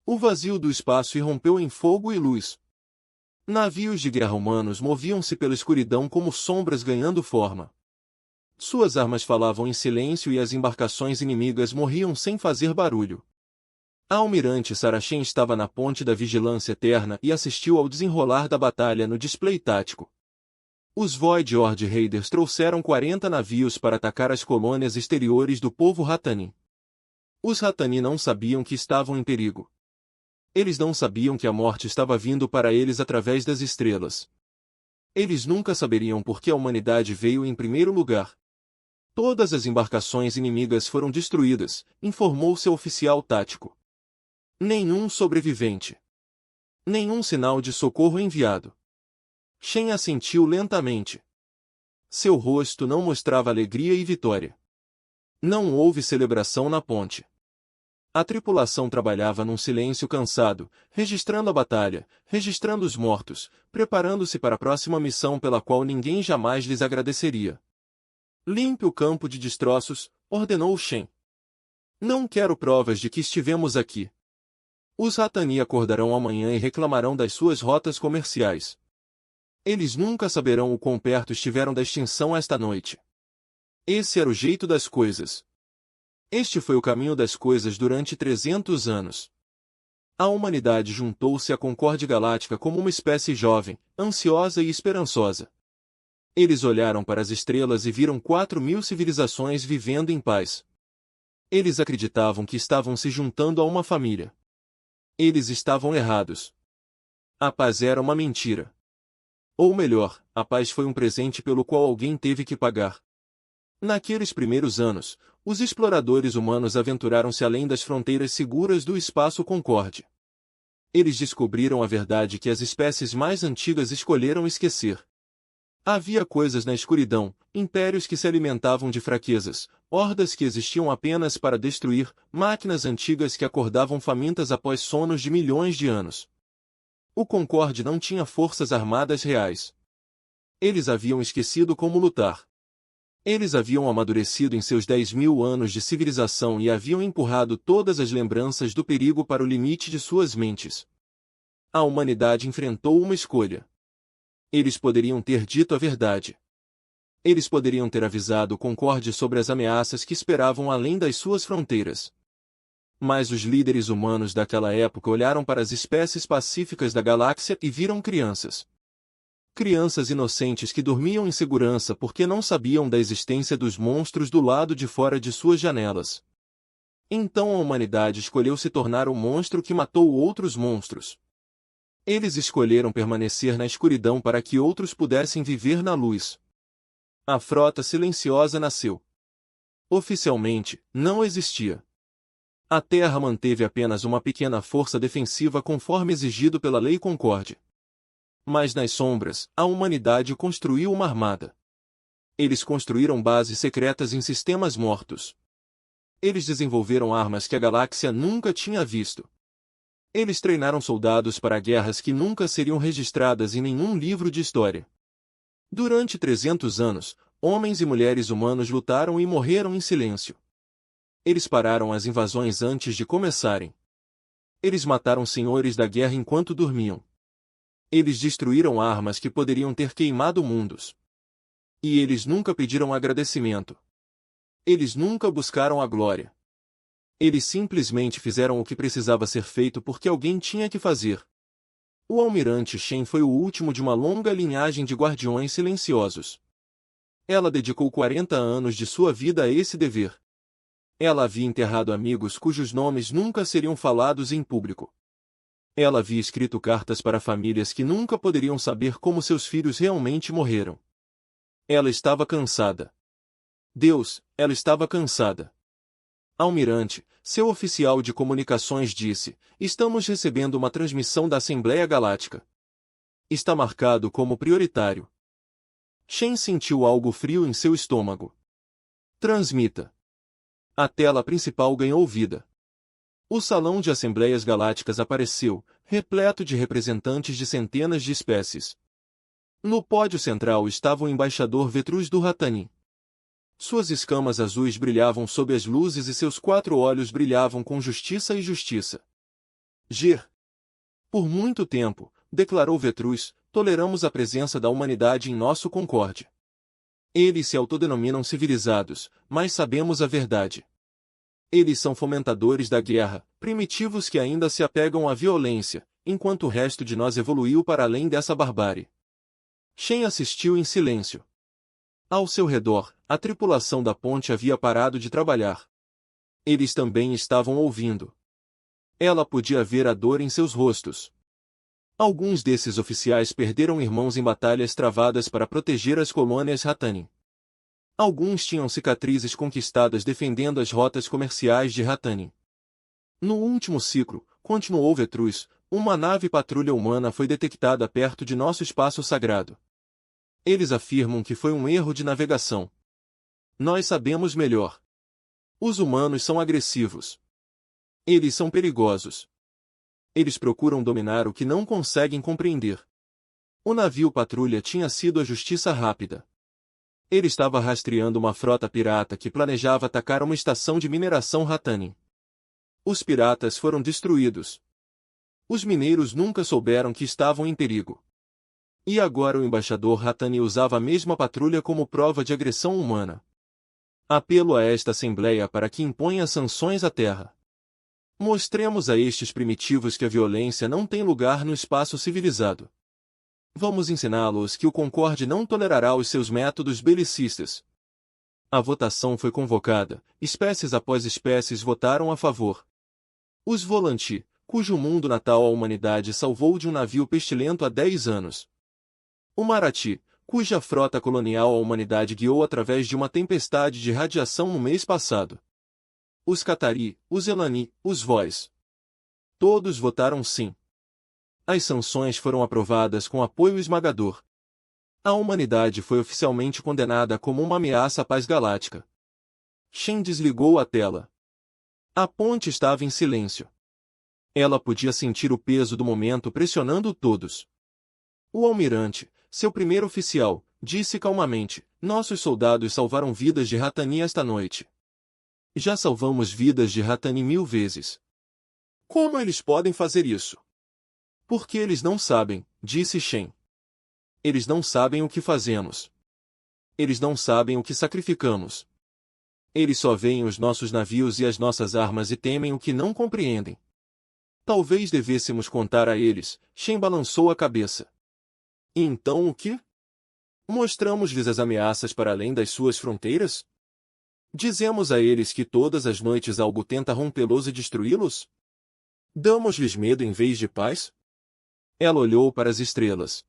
O vazio do espaço irrompeu em fogo e luz. Navios de guerra humanos moviam-se pela escuridão como sombras ganhando forma. Suas armas falavam em silêncio e as embarcações inimigas morriam sem fazer barulho. A almirante Saracen estava na ponte da vigilância eterna e assistiu ao desenrolar da batalha no display tático. Os Void Horde Raiders trouxeram 40 navios para atacar as colônias exteriores do povo Ratani. Os Ratani não sabiam que estavam em perigo. Eles não sabiam que a morte estava vindo para eles através das estrelas. Eles nunca saberiam por que a humanidade veio em primeiro lugar. Todas as embarcações inimigas foram destruídas, informou seu oficial tático. Nenhum sobrevivente. Nenhum sinal de socorro enviado. Shen assentiu lentamente. Seu rosto não mostrava alegria e vitória. Não houve celebração na ponte. A tripulação trabalhava num silêncio cansado, registrando a batalha, registrando os mortos, preparando-se para a próxima missão pela qual ninguém jamais lhes agradeceria. Limpe o campo de destroços, ordenou Shen. Não quero provas de que estivemos aqui. Os Ratani acordarão amanhã e reclamarão das suas rotas comerciais. Eles nunca saberão o quão perto estiveram da extinção esta noite. Esse era o jeito das coisas. Este foi o caminho das coisas durante 300 anos. A humanidade juntou-se à Concorde Galáctica como uma espécie jovem, ansiosa e esperançosa. Eles olharam para as estrelas e viram 4.000 civilizações vivendo em paz. Eles acreditavam que estavam se juntando a uma família. Eles estavam errados. A paz era uma mentira. Ou melhor, a paz foi um presente pelo qual alguém teve que pagar. Naqueles primeiros anos, os exploradores humanos aventuraram-se além das fronteiras seguras do espaço Concorde. Eles descobriram a verdade que as espécies mais antigas escolheram esquecer. Havia coisas na escuridão, impérios que se alimentavam de fraquezas, hordas que existiam apenas para destruir, máquinas antigas que acordavam famintas após sonos de milhões de anos. O Concorde não tinha forças armadas reais. Eles haviam esquecido como lutar. Eles haviam amadurecido em seus 10.000 anos de civilização e haviam empurrado todas as lembranças do perigo para o limite de suas mentes. A humanidade enfrentou uma escolha. Eles poderiam ter dito a verdade. Eles poderiam ter avisado o Concorde sobre as ameaças que esperavam além das suas fronteiras. Mas os líderes humanos daquela época olharam para as espécies pacíficas da galáxia e viram crianças. Crianças inocentes que dormiam em segurança porque não sabiam da existência dos monstros do lado de fora de suas janelas. Então a humanidade escolheu se tornar o monstro que matou outros monstros. Eles escolheram permanecer na escuridão para que outros pudessem viver na luz. A frota silenciosa nasceu. Oficialmente, não existia. A Terra manteve apenas uma pequena força defensiva conforme exigido pela Lei Concorde. Mas nas sombras, a humanidade construiu uma armada. Eles construíram bases secretas em sistemas mortos. Eles desenvolveram armas que a galáxia nunca tinha visto. Eles treinaram soldados para guerras que nunca seriam registradas em nenhum livro de história. Durante 300 anos, homens e mulheres humanos lutaram e morreram em silêncio. Eles pararam as invasões antes de começarem. Eles mataram senhores da guerra enquanto dormiam. Eles destruíram armas que poderiam ter queimado mundos. E eles nunca pediram agradecimento. Eles nunca buscaram a glória. Eles simplesmente fizeram o que precisava ser feito porque alguém tinha que fazer. O almirante Shen foi o último de uma longa linhagem de guardiões silenciosos. Ela dedicou 40 anos de sua vida a esse dever. Ela havia enterrado amigos cujos nomes nunca seriam falados em público. Ela havia escrito cartas para famílias que nunca poderiam saber como seus filhos realmente morreram. Ela estava cansada. Deus, ela estava cansada. Almirante, seu oficial de comunicações disse, estamos recebendo uma transmissão da Assembleia Galáctica. Está marcado como prioritário. Shen sentiu algo frio em seu estômago. Transmita. A tela principal ganhou vida. O salão de Assembleias Galácticas apareceu, repleto de representantes de centenas de espécies. No pódio central estava o embaixador Vetrus do Ratani. Suas escamas azuis brilhavam sob as luzes e seus 4 olhos brilhavam com justiça e justiça. G. Por muito tempo, declarou Vetrus, toleramos a presença da humanidade em nosso Concorde. Eles se autodenominam civilizados, mas sabemos a verdade. Eles são fomentadores da guerra, primitivos que ainda se apegam à violência, enquanto o resto de nós evoluiu para além dessa barbárie. Shen assistiu em silêncio. Ao seu redor, a tripulação da ponte havia parado de trabalhar. Eles também estavam ouvindo. Ela podia ver a dor em seus rostos. Alguns desses oficiais perderam irmãos em batalhas travadas para proteger as colônias Hatanin. Alguns tinham cicatrizes conquistadas defendendo as rotas comerciais de Hatanin. No último ciclo, continuou Vetrus, uma nave patrulha humana foi detectada perto de nosso espaço sagrado. Eles afirmam que foi um erro de navegação. Nós sabemos melhor. Os humanos são agressivos. Eles são perigosos. Eles procuram dominar o que não conseguem compreender. O navio patrulha tinha sido a justiça rápida. Ele estava rastreando uma frota pirata que planejava atacar uma estação de mineração Hatanin. Os piratas foram destruídos. Os mineiros nunca souberam que estavam em perigo. E agora o embaixador Hatanin usava a mesma patrulha como prova de agressão humana. Apelo a esta Assembleia para que imponha sanções à Terra. Mostremos a estes primitivos que a violência não tem lugar no espaço civilizado. Vamos ensiná-los que o Concorde não tolerará os seus métodos belicistas. A votação foi convocada, espécies após espécies votaram a favor. Os Volanti, cujo mundo natal a humanidade salvou de um navio pestilento há 10 anos. O Marati, cuja frota colonial a humanidade guiou através de uma tempestade de radiação no mês passado. Os Catari, os Elani, os Vois. Todos votaram sim. As sanções foram aprovadas com apoio esmagador. A humanidade foi oficialmente condenada como uma ameaça à paz galáctica. Shen desligou a tela. A ponte estava em silêncio. Ela podia sentir o peso do momento pressionando todos. O almirante, seu primeiro oficial, disse calmamente: nossos soldados salvaram vidas de Hatanin esta noite. Já salvamos vidas de Hatanin 1000 vezes. Como eles podem fazer isso? Porque eles não sabem, disse Shen. Eles não sabem o que fazemos. Eles não sabem o que sacrificamos. Eles só veem os nossos navios e as nossas armas e temem o que não compreendem. Talvez devêssemos contar a eles, Shen balançou a cabeça. E então o que? Mostramos-lhes as ameaças para além das suas fronteiras? Dizemos a eles que todas as noites algo tenta rompê-los e destruí-los? Damos-lhes medo em vez de paz? Ela olhou para as estrelas.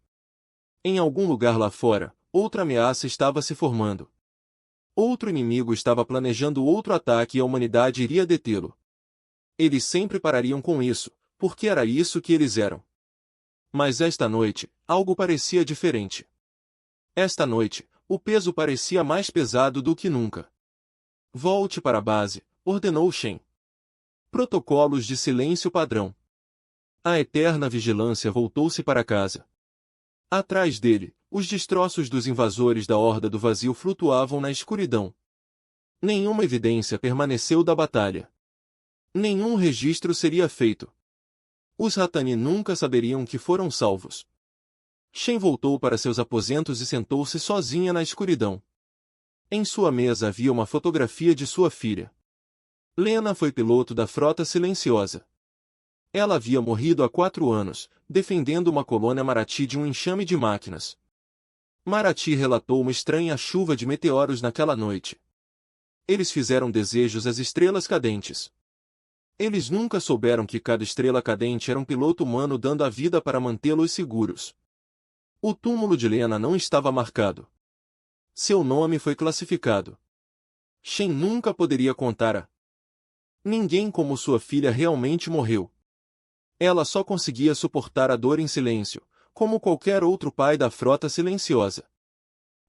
Em algum lugar lá fora, outra ameaça estava se formando. Outro inimigo estava planejando outro ataque e a humanidade iria detê-lo. Eles sempre parariam com isso, porque era isso que eles eram. Mas esta noite, algo parecia diferente. Esta noite, o peso parecia mais pesado do que nunca. Volte para a base, ordenou Shen. Protocolos de silêncio padrão. A eterna vigilância voltou-se para casa. Atrás dele, os destroços dos invasores da Horda do Vazio flutuavam na escuridão. Nenhuma evidência permaneceu da batalha. Nenhum registro seria feito. Os Hatanin nunca saberiam que foram salvos. Shen voltou para seus aposentos e sentou-se sozinha na escuridão. Em sua mesa havia uma fotografia de sua filha. Lena foi piloto da Frota Silenciosa. Ela havia morrido há 4 anos, defendendo uma colônia Marati de um enxame de máquinas. Marati relatou uma estranha chuva de meteoros naquela noite. Eles fizeram desejos às estrelas cadentes. Eles nunca souberam que cada estrela cadente era um piloto humano dando a vida para mantê-los seguros. O túmulo de Lena não estava marcado. Seu nome foi classificado. Shen nunca poderia contar a ninguém como sua filha realmente morreu. Ela só conseguia suportar a dor em silêncio, como qualquer outro pai da Frota Silenciosa.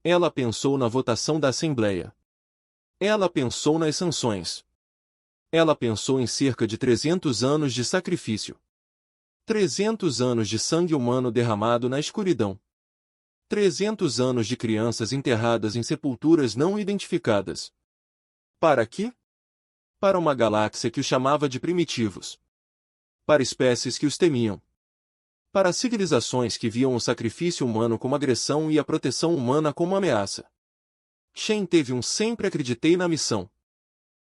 Ela pensou na votação da Assembleia. Ela pensou nas sanções. Ela pensou em cerca de 300 anos de sacrifício. 300 anos de sangue humano derramado na escuridão. 300 anos de crianças enterradas em sepulturas não identificadas. Para quê? Para uma galáxia que os chamava de primitivos. para espécies que os temiam, para civilizações que viam o sacrifício humano como agressão e a proteção humana como ameaça. Shen teve um sempre acreditei na missão.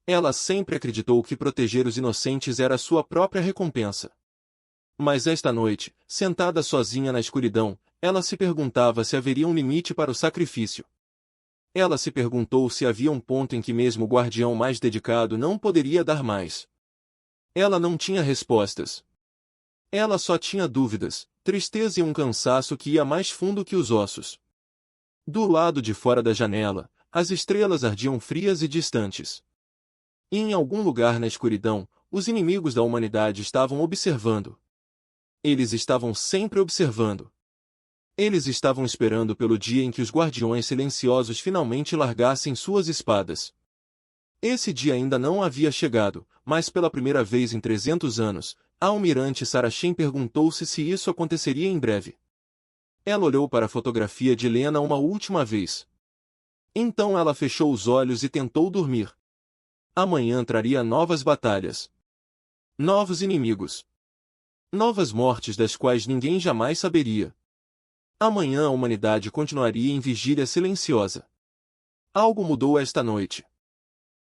Ela sempre acreditou que proteger os inocentes era sua própria recompensa. Mas esta noite, sentada sozinha na escuridão, ela se perguntava se haveria um limite para o sacrifício. Ela se perguntou se havia um ponto em que mesmo o guardião mais dedicado não poderia dar mais. Ela não tinha respostas. Ela só tinha dúvidas, tristeza e um cansaço que ia mais fundo que os ossos. Do lado de fora da janela, as estrelas ardiam frias e distantes. E em algum lugar na escuridão, os inimigos da humanidade estavam observando. Eles estavam sempre observando. Eles estavam esperando pelo dia em que os guardiões silenciosos finalmente largassem suas espadas. Esse dia ainda não havia chegado, mas pela primeira vez em 300 anos, a almirante Sarah Shen perguntou-se se isso aconteceria em breve. Ela olhou para a fotografia de Helena uma última vez. Então ela fechou os olhos e tentou dormir. Amanhã traria novas batalhas. Novos inimigos. Novas mortes das quais ninguém jamais saberia. Amanhã a humanidade continuaria em vigília silenciosa. Algo mudou esta noite.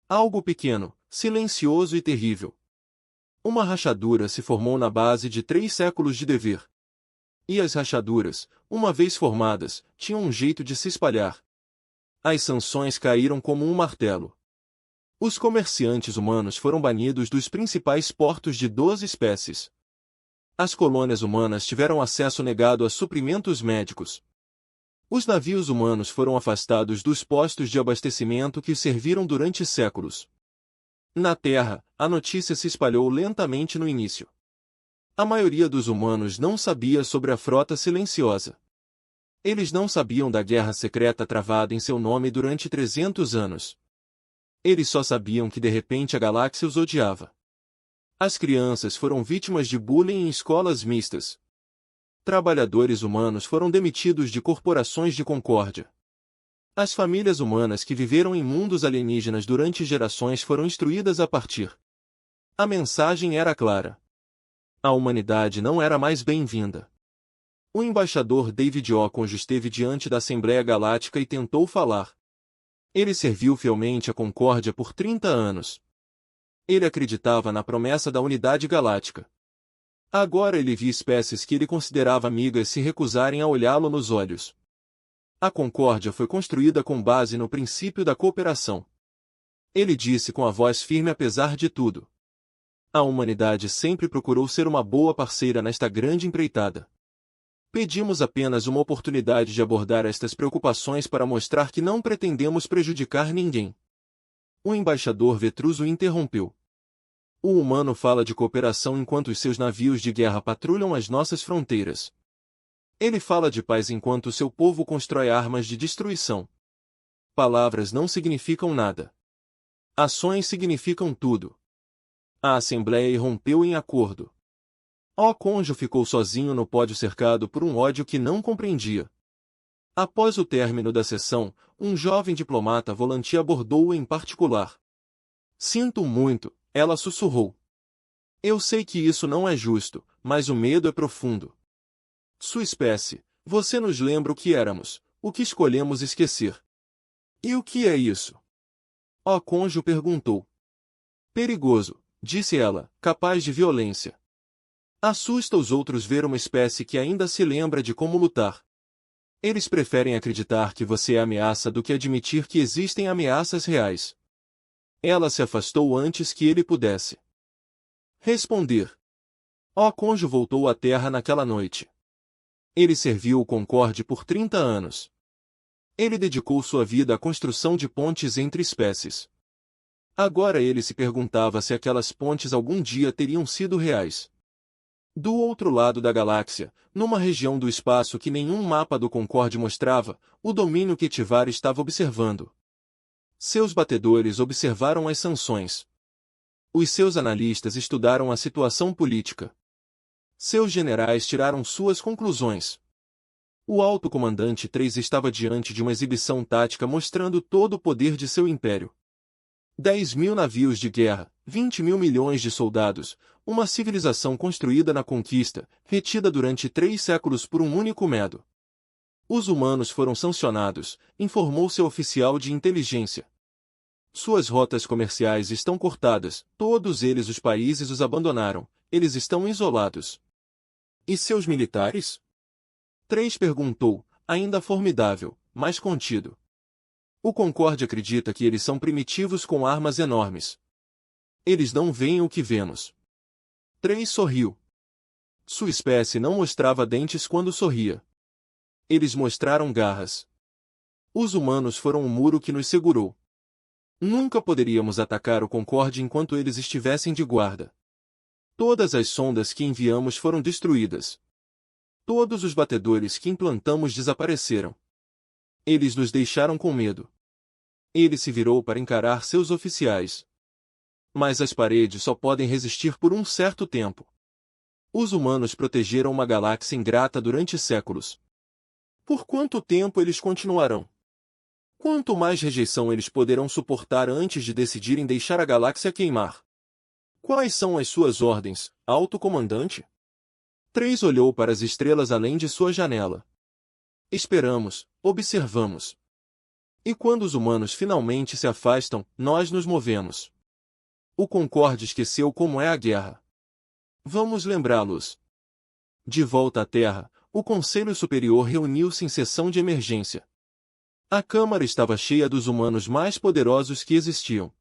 Algo pequeno, silencioso e terrível. Uma rachadura se formou na base de 3 séculos de dever. E as rachaduras, uma vez formadas, tinham um jeito de se espalhar. As sanções caíram como um martelo. Os comerciantes humanos foram banidos dos principais portos de 12 espécies. As colônias humanas tiveram acesso negado a suprimentos médicos. Os navios humanos foram afastados dos postos de abastecimento que os serviram durante séculos. Na Terra, a notícia se espalhou lentamente no início. A maioria dos humanos não sabia sobre a frota silenciosa. Eles não sabiam da guerra secreta travada em seu nome durante 300 anos. Eles só sabiam que de repente a galáxia os odiava. As crianças foram vítimas de bullying em escolas mistas. Trabalhadores humanos foram demitidos de corporações de concórdia. As famílias humanas que viveram em mundos alienígenas durante gerações foram instruídas a partir. A mensagem era clara. A humanidade não era mais bem-vinda. O embaixador David Okonjo esteve diante da Assembleia Galáctica e tentou falar. Ele serviu fielmente a Concórdia por 30 anos. Ele acreditava na promessa da unidade galáctica. Agora ele via espécies que ele considerava amigas se recusarem a olhá-lo nos olhos. A Concórdia foi construída com base no princípio da cooperação. Ele disse com a voz firme apesar de tudo. A humanidade sempre procurou ser uma boa parceira nesta grande empreitada. Pedimos apenas uma oportunidade de abordar estas preocupações para mostrar que não pretendemos prejudicar ninguém. O embaixador Vetruso interrompeu. O humano fala de cooperação enquanto os seus navios de guerra patrulham as nossas fronteiras. Ele fala de paz enquanto seu povo constrói armas de destruição. Palavras não significam nada. Ações significam tudo. A Assembleia irrompeu em acordo. Okonjo ficou sozinho no pódio cercado por um ódio que não compreendia. Após o término da sessão, um jovem diplomata volante abordou-o em particular. Sinto muito, ela sussurrou. Eu sei que isso não é justo, mas o medo é profundo. Sua espécie, você nos lembra o que éramos, o que escolhemos esquecer. E o que é isso? Okonjo perguntou. Perigoso, disse ela, capaz de violência. Assusta os outros ver uma espécie que ainda se lembra de como lutar. Eles preferem acreditar que você é ameaça do que admitir que existem ameaças reais. Ela se afastou antes que ele pudesse responder. Okonjo voltou à Terra naquela noite. Ele serviu o Concorde por 30 anos. Ele dedicou sua vida à construção de pontes entre espécies. Agora ele se perguntava se aquelas pontes algum dia teriam sido reais. Do outro lado da galáxia, numa região do espaço que nenhum mapa do Concorde mostrava, o domínio Ketivar estava observando. Seus batedores observaram as sanções. Os seus analistas estudaram a situação política. Seus generais tiraram suas conclusões. O alto comandante 3 estava diante de uma exibição tática mostrando todo o poder de seu império. 10.000 navios de guerra, 20.000 milhões de soldados, uma civilização construída na conquista, retida durante 3 séculos por um único medo. Os humanos foram sancionados, informou seu oficial de inteligência. Suas rotas comerciais estão cortadas, todos eles os países os abandonaram, eles estão isolados. E seus militares? 3 perguntou, ainda formidável, mas contido. O Concorde acredita que eles são primitivos com armas enormes. Eles não veem o que vemos. 3 sorriu. Sua espécie não mostrava dentes quando sorria. Eles mostraram garras. Os humanos foram o muro que nos segurou. Nunca poderíamos atacar o Concorde enquanto eles estivessem de guarda. Todas as sondas que enviamos foram destruídas. Todos os batedores que implantamos desapareceram. Eles nos deixaram com medo. Ele se virou para encarar seus oficiais. Mas as paredes só podem resistir por um certo tempo. Os humanos protegeram uma galáxia ingrata durante séculos. Por quanto tempo eles continuarão? Quanto mais rejeição eles poderão suportar antes de decidirem deixar a galáxia queimar? Quais são as suas ordens, alto comandante? 3 olhou para as estrelas além de sua janela. Esperamos, observamos. E quando os humanos finalmente se afastam, nós nos movemos. O Concorde esqueceu como é a guerra. Vamos lembrá-los. De volta à Terra, o Conselho Superior reuniu-se em sessão de emergência. A Câmara estava cheia dos humanos mais poderosos que existiam.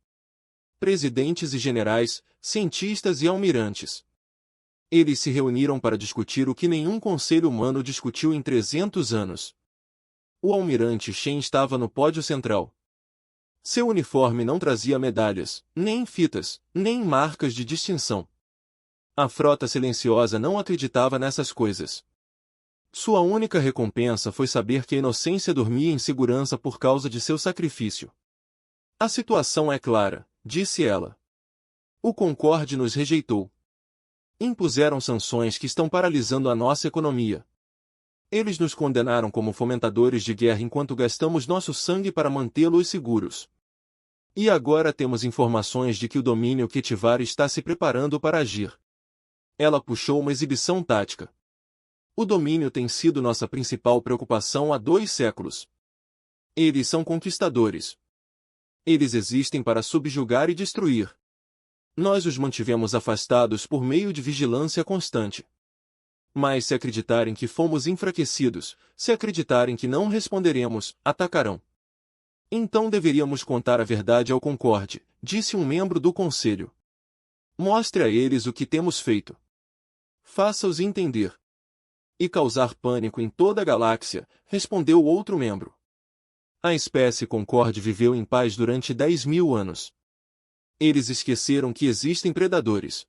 Presidentes e generais, cientistas e almirantes. Eles se reuniram para discutir o que nenhum conselho humano discutiu em 300 anos. O almirante Shen estava no pódio central. Seu uniforme não trazia medalhas, nem fitas, nem marcas de distinção. A frota silenciosa não acreditava nessas coisas. Sua única recompensa foi saber que a inocência dormia em segurança por causa de seu sacrifício. A situação é clara, disse ela. O Concorde nos rejeitou. Impuseram sanções que estão paralisando a nossa economia. Eles nos condenaram como fomentadores de guerra enquanto gastamos nosso sangue para mantê-los seguros. E agora temos informações de que o domínio Ketivar está se preparando para agir. Ela puxou uma exibição tática. O domínio tem sido nossa principal preocupação há 2 séculos. Eles são conquistadores. Eles existem para subjugar e destruir. Nós os mantivemos afastados por meio de vigilância constante. Mas se acreditarem que fomos enfraquecidos, se acreditarem que não responderemos, atacarão. Então deveríamos contar a verdade ao Concorde, disse um membro do conselho. Mostre a eles o que temos feito. Faça-os entender. E causar pânico em toda a galáxia, respondeu outro membro. A espécie Concorde viveu em paz durante 10.000 anos. Eles esqueceram que existem predadores.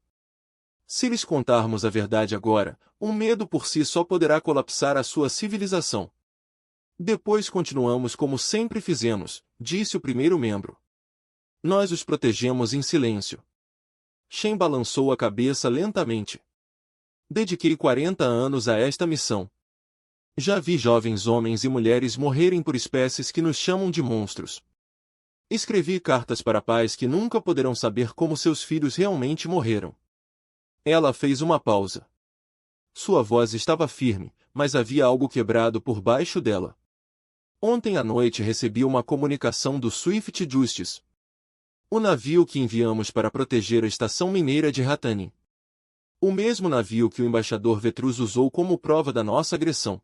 Se lhes contarmos a verdade agora, o medo por si só poderá colapsar a sua civilização. Depois continuamos como sempre fizemos, disse o primeiro membro. Nós os protegemos em silêncio. Shen balançou a cabeça lentamente. Dediquei 40 anos a esta missão. Já vi jovens homens e mulheres morrerem por espécies que nos chamam de monstros. Escrevi cartas para pais que nunca poderão saber como seus filhos realmente morreram. Ela fez uma pausa. Sua voz estava firme, mas havia algo quebrado por baixo dela. Ontem à noite recebi uma comunicação do Swift Justice. O navio que enviamos para proteger a estação mineira de Ratani. O mesmo navio que o embaixador Vetrus usou como prova da nossa agressão.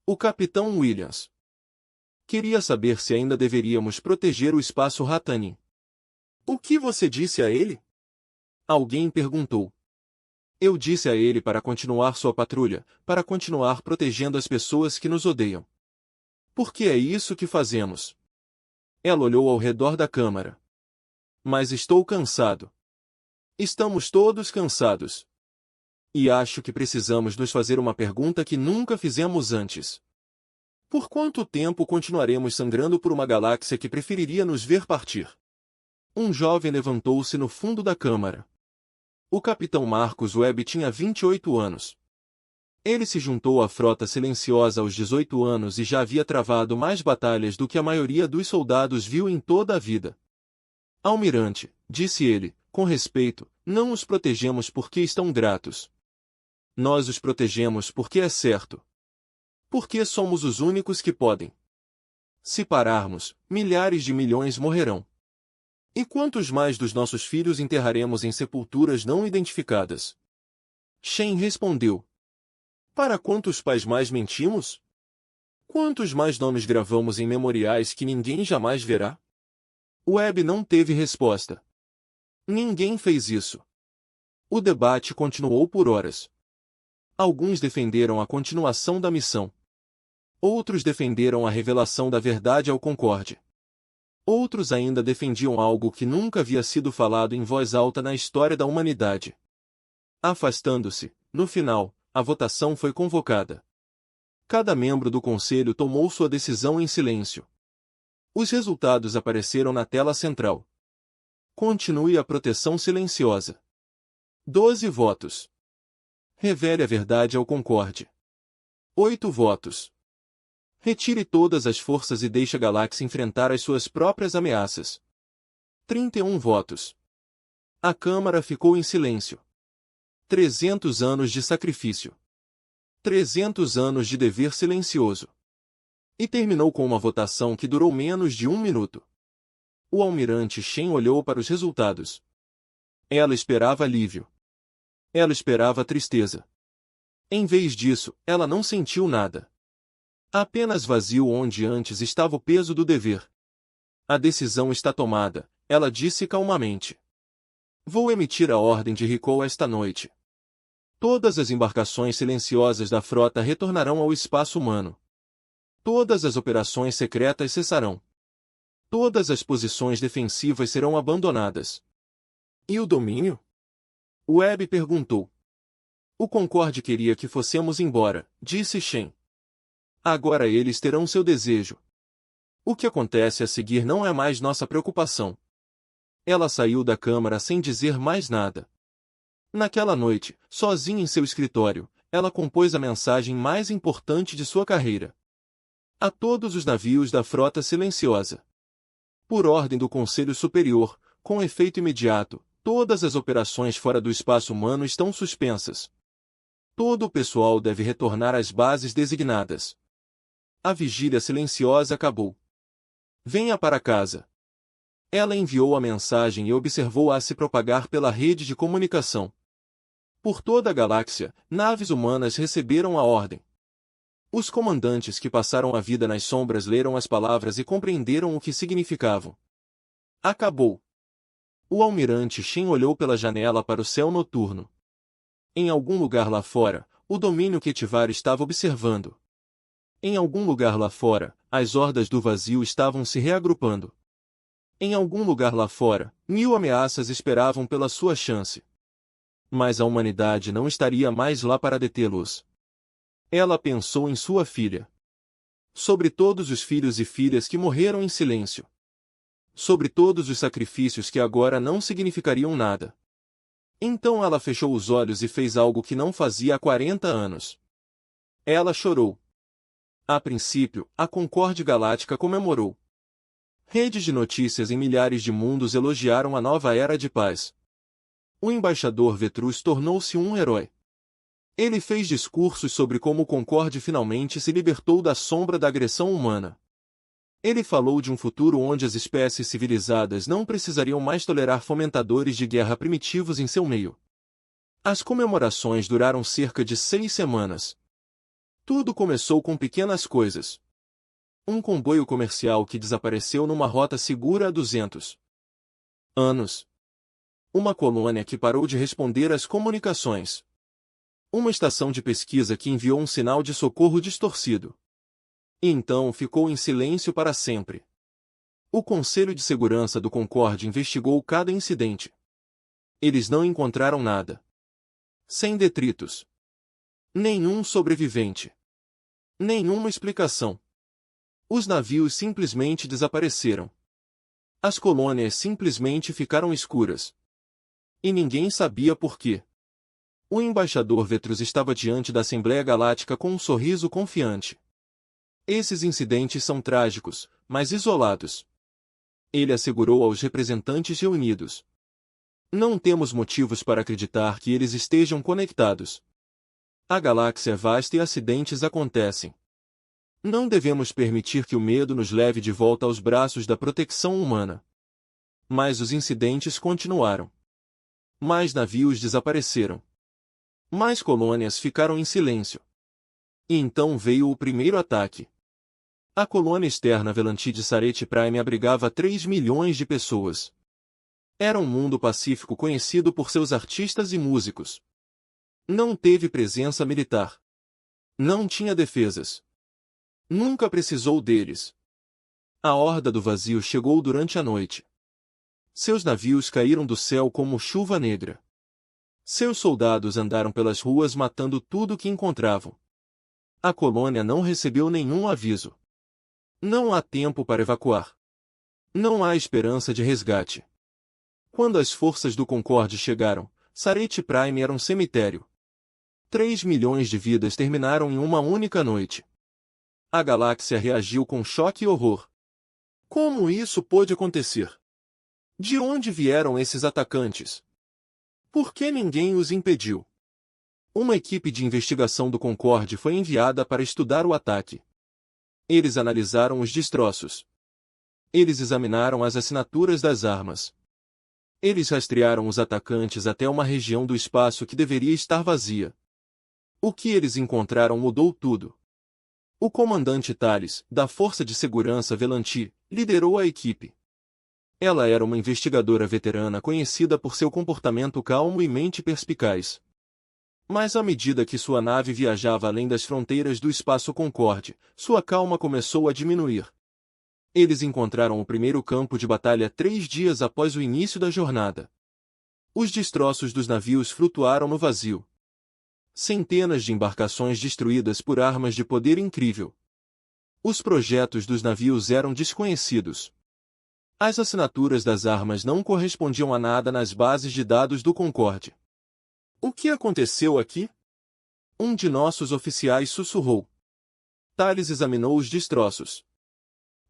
O capitão Williams. Queria saber se ainda deveríamos proteger o espaço Ratani. O que você disse a ele? Alguém perguntou. Eu disse a ele para continuar sua patrulha, para continuar protegendo as pessoas que nos odeiam. Porque é isso que fazemos. Ela olhou ao redor da câmara. Mas estou cansado. Estamos todos cansados. E acho que precisamos nos fazer uma pergunta que nunca fizemos antes. Por quanto tempo continuaremos sangrando por uma galáxia que preferiria nos ver partir? Um jovem levantou-se no fundo da câmara. O capitão Marcus Webb tinha 28 anos. Ele se juntou à frota silenciosa aos 18 anos e já havia travado mais batalhas do que a maioria dos soldados viu em toda a vida. Almirante, disse ele, com respeito, não os protegemos porque estão gratos. Nós os protegemos porque é certo. Porque somos os únicos que podem. Se pararmos, milhares de milhões morrerão. E quantos mais dos nossos filhos enterraremos em sepulturas não identificadas? Shen respondeu. Para quantos pais mais mentimos? Quantos mais nomes gravamos em memoriais que ninguém jamais verá? Webb não teve resposta. Ninguém fez isso. O debate continuou por horas. Alguns defenderam a continuação da missão. Outros defenderam a revelação da verdade ao Concorde. Outros ainda defendiam algo que nunca havia sido falado em voz alta na história da humanidade. Afastando-se, no final, a votação foi convocada. Cada membro do conselho tomou sua decisão em silêncio. Os resultados apareceram na tela central. Continue a proteção silenciosa. 12 votos. Revele a verdade ao Concorde. 8 votos. Retire todas as forças e deixe a galáxia enfrentar as suas próprias ameaças. 31 votos. A Câmara ficou em silêncio. 300 anos de sacrifício. 300 anos de dever silencioso. E terminou com uma votação que durou menos de 1 minuto. O almirante Shen olhou para os resultados. Ela esperava alívio. Ela esperava tristeza. Em vez disso, ela não sentiu nada. Apenas vazio onde antes estava o peso do dever. A decisão está tomada, ela disse calmamente. Vou emitir a ordem de recall esta noite. Todas as embarcações silenciosas da frota retornarão ao espaço humano. Todas as operações secretas cessarão. Todas as posições defensivas serão abandonadas. E o domínio? Webb perguntou. O Concorde queria que fossemos embora, disse Shen. Agora eles terão seu desejo. O que acontece a seguir não é mais nossa preocupação. Ela saiu da câmara sem dizer mais nada. Naquela noite, sozinha em seu escritório, ela compôs a mensagem mais importante de sua carreira. A todos os navios da frota silenciosa. Por ordem do Conselho Superior, com efeito imediato, todas as operações fora do espaço humano estão suspensas. Todo o pessoal deve retornar às bases designadas. A vigília silenciosa acabou. Venha para casa. Ela enviou a mensagem e observou-a se propagar pela rede de comunicação. Por toda a galáxia, naves humanas receberam a ordem. Os comandantes que passaram a vida nas sombras leram as palavras e compreenderam o que significavam. Acabou. O almirante Shen olhou pela janela para o céu noturno. Em algum lugar lá fora, o domínio Ketivar estava observando. Em algum lugar lá fora, as hordas do vazio estavam se reagrupando. Em algum lugar lá fora, 1000 ameaças esperavam pela sua chance. Mas a humanidade não estaria mais lá para detê-los. Ela pensou em sua filha. Sobre todos os filhos e filhas que morreram em silêncio. Sobre todos os sacrifícios que agora não significariam nada. Então ela fechou os olhos e fez algo que não fazia há 40 anos. Ela chorou. A princípio, a Concorde Galáctica comemorou. Redes de notícias em milhares de mundos elogiaram a nova era de paz. O embaixador Vetrus tornou-se um herói. Ele fez discursos sobre como o Concorde finalmente se libertou da sombra da agressão humana. Ele falou de um futuro onde as espécies civilizadas não precisariam mais tolerar fomentadores de guerra primitivos em seu meio. As comemorações duraram cerca de 6 semanas. Tudo começou com pequenas coisas. Um comboio comercial que desapareceu numa rota segura há 200 anos. Uma colônia que parou de responder às comunicações. Uma estação de pesquisa que enviou um sinal de socorro distorcido. E então ficou em silêncio para sempre. O Conselho de Segurança do Concorde investigou cada incidente. Eles não encontraram nada. Sem detritos. Nenhum sobrevivente. Nenhuma explicação. Os navios simplesmente desapareceram. As colônias simplesmente ficaram escuras. E ninguém sabia por quê. O embaixador Vetrus estava diante da Assembleia Galáctica com um sorriso confiante. Esses incidentes são trágicos, mas isolados. Ele assegurou aos representantes reunidos. Não temos motivos para acreditar que eles estejam conectados. A galáxia é vasta e acidentes acontecem. Não devemos permitir que o medo nos leve de volta aos braços da proteção humana. Mas os incidentes continuaram. Mais navios desapareceram. Mais colônias ficaram em silêncio. E então veio o primeiro ataque. A colônia externa Velanti de Sarete Prime abrigava 3 milhões de pessoas. Era um mundo pacífico conhecido por seus artistas e músicos. Não teve presença militar. Não tinha defesas. Nunca precisou deles. A Horda do Vazio chegou durante a noite. Seus navios caíram do céu como chuva negra. Seus soldados andaram pelas ruas matando tudo que encontravam. A colônia não recebeu nenhum aviso. Não há tempo para evacuar. Não há esperança de resgate. Quando as forças do Concorde chegaram, Sarete Prime era um cemitério. 3 milhões de vidas terminaram em uma única noite. A galáxia reagiu com choque e horror. Como isso pôde acontecer? De onde vieram esses atacantes? Por que ninguém os impediu? Uma equipe de investigação do Concorde foi enviada para estudar o ataque. Eles analisaram os destroços. Eles examinaram as assinaturas das armas. Eles rastrearam os atacantes até uma região do espaço que deveria estar vazia. O que eles encontraram mudou tudo. O comandante Thales, da Força de Segurança Velanti, liderou a equipe. Ela era uma investigadora veterana conhecida por seu comportamento calmo e mente perspicaz. Mas à medida que sua nave viajava além das fronteiras do espaço Concorde, sua calma começou a diminuir. Eles encontraram o primeiro campo de batalha 3 dias após o início da jornada. Os destroços dos navios flutuaram no vazio. Centenas de embarcações destruídas por armas de poder incrível. Os projetos dos navios eram desconhecidos. As assinaturas das armas não correspondiam a nada nas bases de dados do Concorde. O que aconteceu aqui? Um de nossos oficiais sussurrou. Thales examinou os destroços.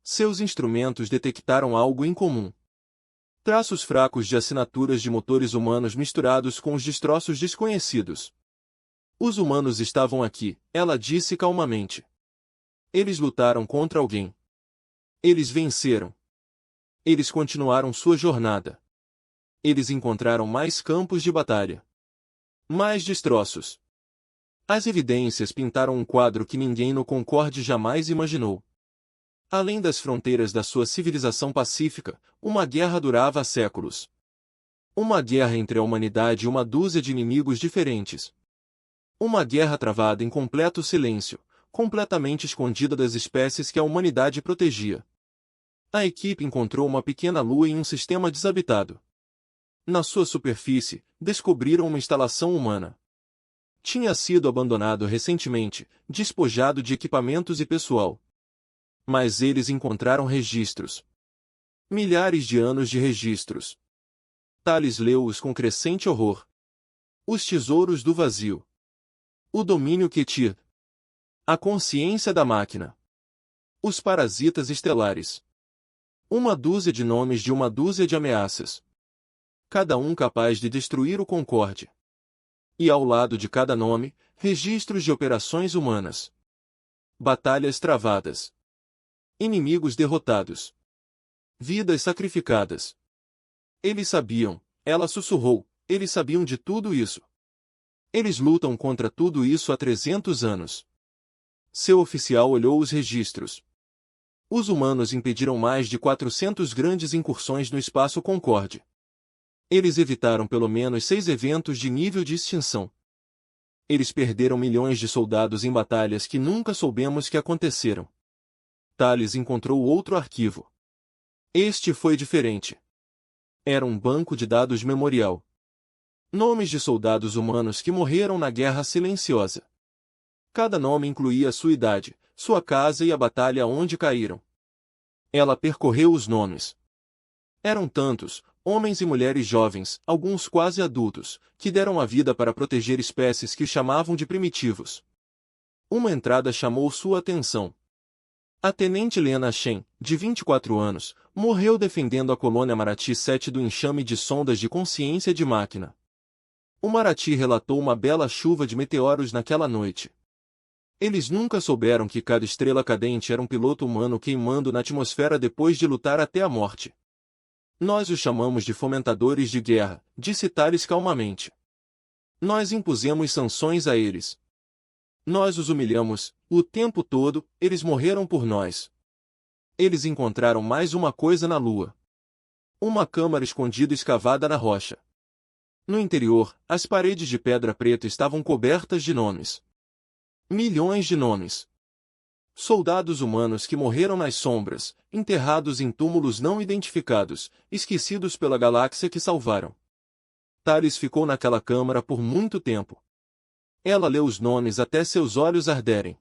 Seus instrumentos detectaram algo incomum. Traços fracos de assinaturas de motores humanos misturados com os destroços desconhecidos. Os humanos estavam aqui, ela disse calmamente. Eles lutaram contra alguém. Eles venceram. Eles continuaram sua jornada. Eles encontraram mais campos de batalha. Mais destroços. As evidências pintaram um quadro que ninguém no Concorde jamais imaginou. Além das fronteiras da sua civilização pacífica, uma guerra durava há séculos. Uma guerra entre a humanidade e uma dúzia de inimigos diferentes. Uma guerra travada em completo silêncio, completamente escondida das espécies que a humanidade protegia. A equipe encontrou uma pequena lua em um sistema desabitado. Na sua superfície, descobriram uma instalação humana. Tinha sido abandonado recentemente, despojado de equipamentos e pessoal. Mas eles encontraram registros. Milhares de anos de registros. Thales leu-os com crescente horror. Os tesouros do vazio. O domínio Ketir. A consciência da máquina. Os parasitas estelares. Uma dúzia de nomes de uma dúzia de ameaças. Cada um capaz de destruir o Concorde. E ao lado de cada nome, registros de operações humanas. Batalhas travadas. Inimigos derrotados. Vidas sacrificadas. Eles sabiam, ela sussurrou, eles sabiam de tudo isso. Eles lutam contra tudo isso há 300 anos. Seu oficial olhou os registros. Os humanos impediram mais de 400 grandes incursões no espaço Concorde. Eles evitaram pelo menos 6 eventos de nível de extinção. Eles perderam milhões de soldados em batalhas que nunca soubemos que aconteceram. Thales encontrou outro arquivo. Este foi diferente. Era um banco de dados memorial. Nomes de soldados humanos que morreram na Guerra Silenciosa. Cada nome incluía sua idade, sua casa e a batalha onde caíram. Ela percorreu os nomes. Eram tantos, homens e mulheres jovens, alguns quase adultos, que deram a vida para proteger espécies que chamavam de primitivos. Uma entrada chamou sua atenção. A tenente Lena Shen, de 24 anos, morreu defendendo a colônia Marathi 7 do enxame de sondas de consciência de máquina. O Marathi relatou uma bela chuva de meteoros naquela noite. Eles nunca souberam que cada estrela cadente era um piloto humano queimando na atmosfera depois de lutar até a morte. Nós os chamamos de fomentadores de guerra, disse Thales calmamente. Nós impusemos sanções a eles. Nós os humilhamos, o tempo todo, eles morreram por nós. Eles encontraram mais uma coisa na Lua. Uma câmara escondida escavada na rocha. No interior, as paredes de pedra preta estavam cobertas de nomes. Milhões de nomes. Soldados humanos que morreram nas sombras, enterrados em túmulos não identificados, esquecidos pela galáxia que salvaram. Thales ficou naquela câmara por muito tempo. Ela leu os nomes até seus olhos arderem.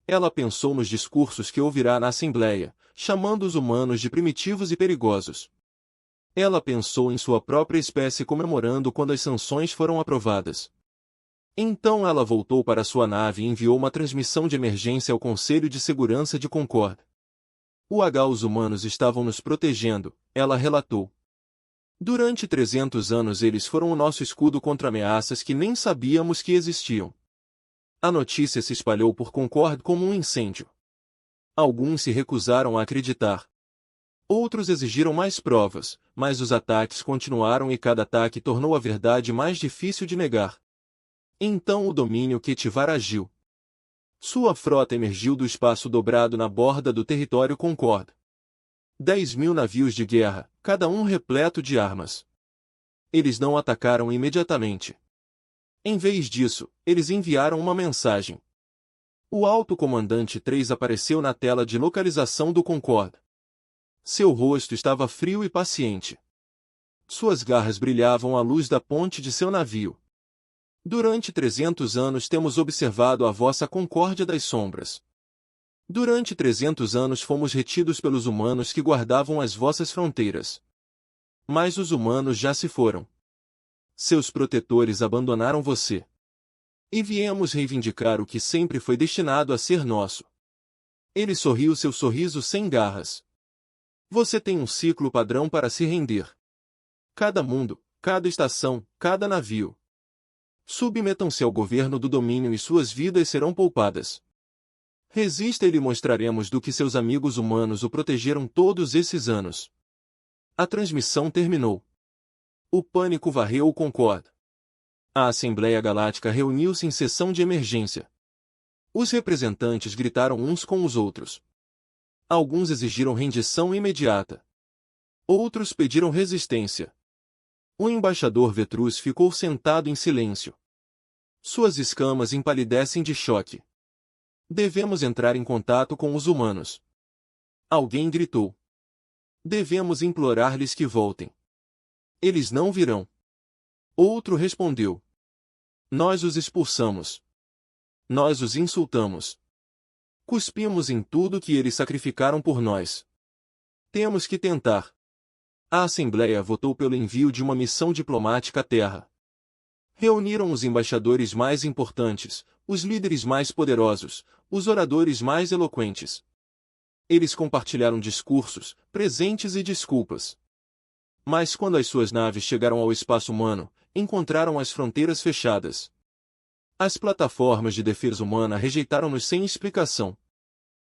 Ela pensou nos discursos que ouvirá na Assembleia, chamando os humanos de primitivos e perigosos. Ela pensou em sua própria espécie comemorando quando as sanções foram aprovadas. Então ela voltou para sua nave e enviou uma transmissão de emergência ao Conselho de Segurança de Concorde. Os humanos estavam nos protegendo, ela relatou. Durante 300 anos eles foram o nosso escudo contra ameaças que nem sabíamos que existiam. A notícia se espalhou por Concorde como um incêndio. Alguns se recusaram a acreditar. Outros exigiram mais provas, mas os ataques continuaram e cada ataque tornou a verdade mais difícil de negar. Então o domínio Quetivar agiu. Sua frota emergiu do espaço dobrado na borda do território Concorde. 10.000 navios de guerra, cada um repleto de armas. Eles não atacaram imediatamente. Em vez disso, eles enviaram uma mensagem. O alto comandante 3 apareceu na tela de localização do Concorde. Seu rosto estava frio e paciente. Suas garras brilhavam à luz da ponte de seu navio. Durante 300 anos temos observado a vossa concórdia das sombras. Durante 300 anos fomos retidos pelos humanos que guardavam as vossas fronteiras. Mas os humanos já se foram. Seus protetores abandonaram você. E viemos reivindicar o que sempre foi destinado a ser nosso. Ele sorriu seu sorriso sem garras. Você tem um ciclo padrão para se render. Cada mundo, cada estação, cada navio. Submetam-se ao governo do domínio e suas vidas serão poupadas. Resista e lhe mostraremos do que seus amigos humanos o protegeram todos esses anos. A transmissão terminou. O pânico varreu o Concorde. A Assembleia Galáctica reuniu-se em sessão de emergência. Os representantes gritaram uns com os outros. Alguns exigiram rendição imediata. Outros pediram resistência. O embaixador Vetrus ficou sentado em silêncio. Suas escamas empalidecem de choque. Devemos entrar em contato com os humanos. Alguém gritou. Devemos implorar-lhes que voltem. Eles não virão. Outro respondeu. Nós os expulsamos. Nós os insultamos. Cuspimos em tudo que eles sacrificaram por nós. Temos que tentar. A Assembleia votou pelo envio de uma missão diplomática à Terra. Reuniram os embaixadores mais importantes, os líderes mais poderosos, os oradores mais eloquentes. Eles compartilharam discursos, presentes e desculpas. Mas quando as suas naves chegaram ao espaço humano, encontraram as fronteiras fechadas. As plataformas de defesa humana rejeitaram-nos sem explicação.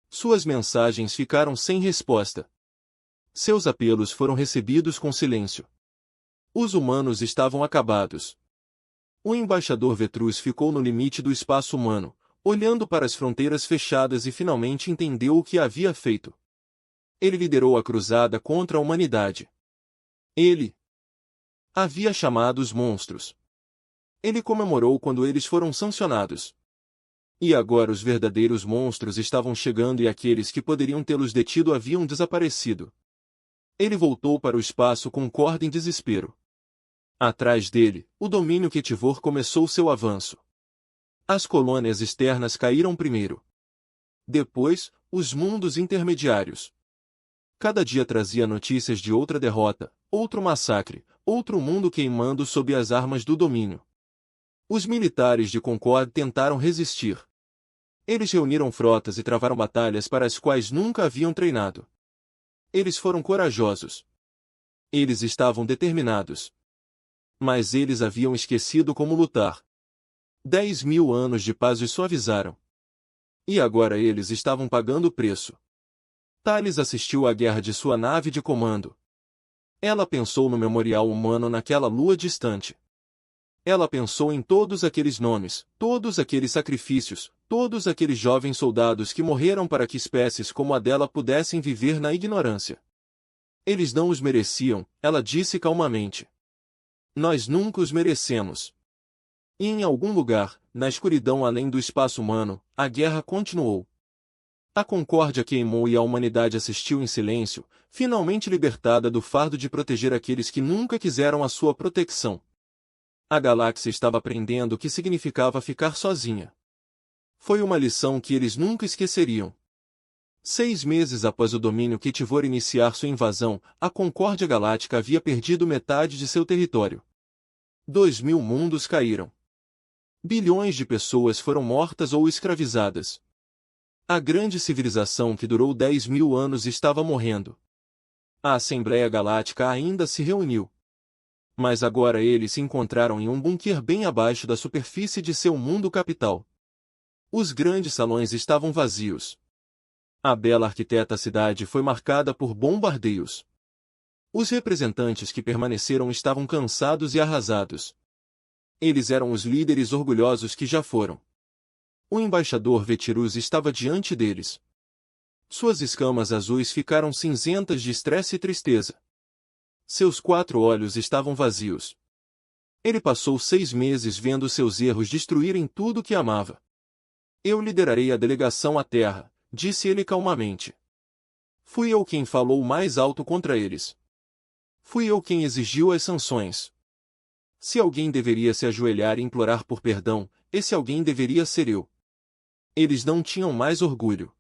Suas mensagens ficaram sem resposta. Seus apelos foram recebidos com silêncio. Os humanos estavam acabados. O embaixador Vetrus ficou no limite do espaço humano, olhando para as fronteiras fechadas e finalmente entendeu o que havia feito. Ele liderou a cruzada contra a humanidade. Ele havia chamado os monstros. Ele comemorou quando eles foram sancionados. E agora os verdadeiros monstros estavam chegando e aqueles que poderiam tê-los detido haviam desaparecido. Ele voltou para o espaço Concorde em desespero. Atrás dele, o domínio Quetivor começou seu avanço. As colônias externas caíram primeiro. Depois, os mundos intermediários. Cada dia trazia notícias de outra derrota, outro massacre, outro mundo queimando sob as armas do domínio. Os militares de Concorde tentaram resistir. Eles reuniram frotas e travaram batalhas para as quais nunca haviam treinado. Eles foram corajosos. Eles estavam determinados. Mas eles haviam esquecido como lutar. 10.000 anos de paz os suavizaram. E agora eles estavam pagando o preço. Thales assistiu à guerra de sua nave de comando. Ela pensou no memorial humano naquela lua distante. Ela pensou em todos aqueles nomes, todos aqueles sacrifícios, todos aqueles jovens soldados que morreram para que espécies como a dela pudessem viver na ignorância. Eles não os mereciam, ela disse calmamente. Nós nunca os merecemos. E em algum lugar, na escuridão além do espaço humano, a guerra continuou. A concórdia queimou e a humanidade assistiu em silêncio, finalmente libertada do fardo de proteger aqueles que nunca quiseram a sua proteção. A galáxia estava aprendendo o que significava ficar sozinha. Foi uma lição que eles nunca esqueceriam. 6 meses após o domínio Ketivor iniciar sua invasão, a Concórdia Galáctica havia perdido metade de seu território. 2.000 mundos caíram. Bilhões de pessoas foram mortas ou escravizadas. A grande civilização que durou 10.000 anos estava morrendo. A Assembleia Galáctica ainda se reuniu. Mas agora eles se encontraram em um bunker bem abaixo da superfície de seu mundo capital. Os grandes salões estavam vazios. A bela arquiteta cidade foi marcada por bombardeios. Os representantes que permaneceram estavam cansados e arrasados. Eles eram os líderes orgulhosos que já foram. O embaixador Vetirus estava diante deles. Suas escamas azuis ficaram cinzentas de estresse e tristeza. Seus 4 olhos estavam vazios. Ele passou 6 meses vendo seus erros destruírem tudo que amava. Eu liderarei a delegação à Terra, disse ele calmamente. Fui eu quem falou mais alto contra eles. Fui eu quem exigiu as sanções. Se alguém deveria se ajoelhar e implorar por perdão, esse alguém deveria ser eu. Eles não tinham mais orgulho.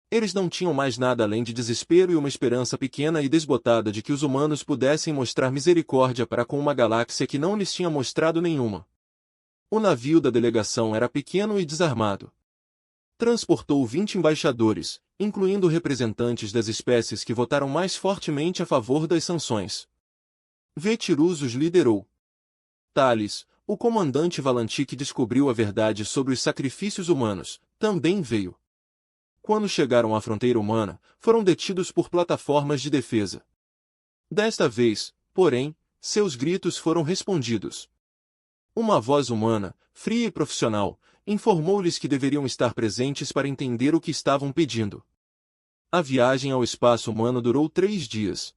Eles não tinham mais nada além de desespero e uma esperança pequena e desbotada de que os humanos pudessem mostrar misericórdia para com uma galáxia que não lhes tinha mostrado nenhuma. O navio da delegação era pequeno e desarmado. Transportou 20 embaixadores, incluindo representantes das espécies que votaram mais fortemente a favor das sanções. Vetirus os liderou. Thales, o comandante Valanti que descobriu a verdade sobre os sacrifícios humanos, também veio. Quando chegaram à fronteira humana, foram detidos por plataformas de defesa. Desta vez, porém, seus gritos foram respondidos. Uma voz humana, fria e profissional, informou-lhes que deveriam estar presentes para entender o que estavam pedindo. A viagem ao espaço humano durou 3 dias.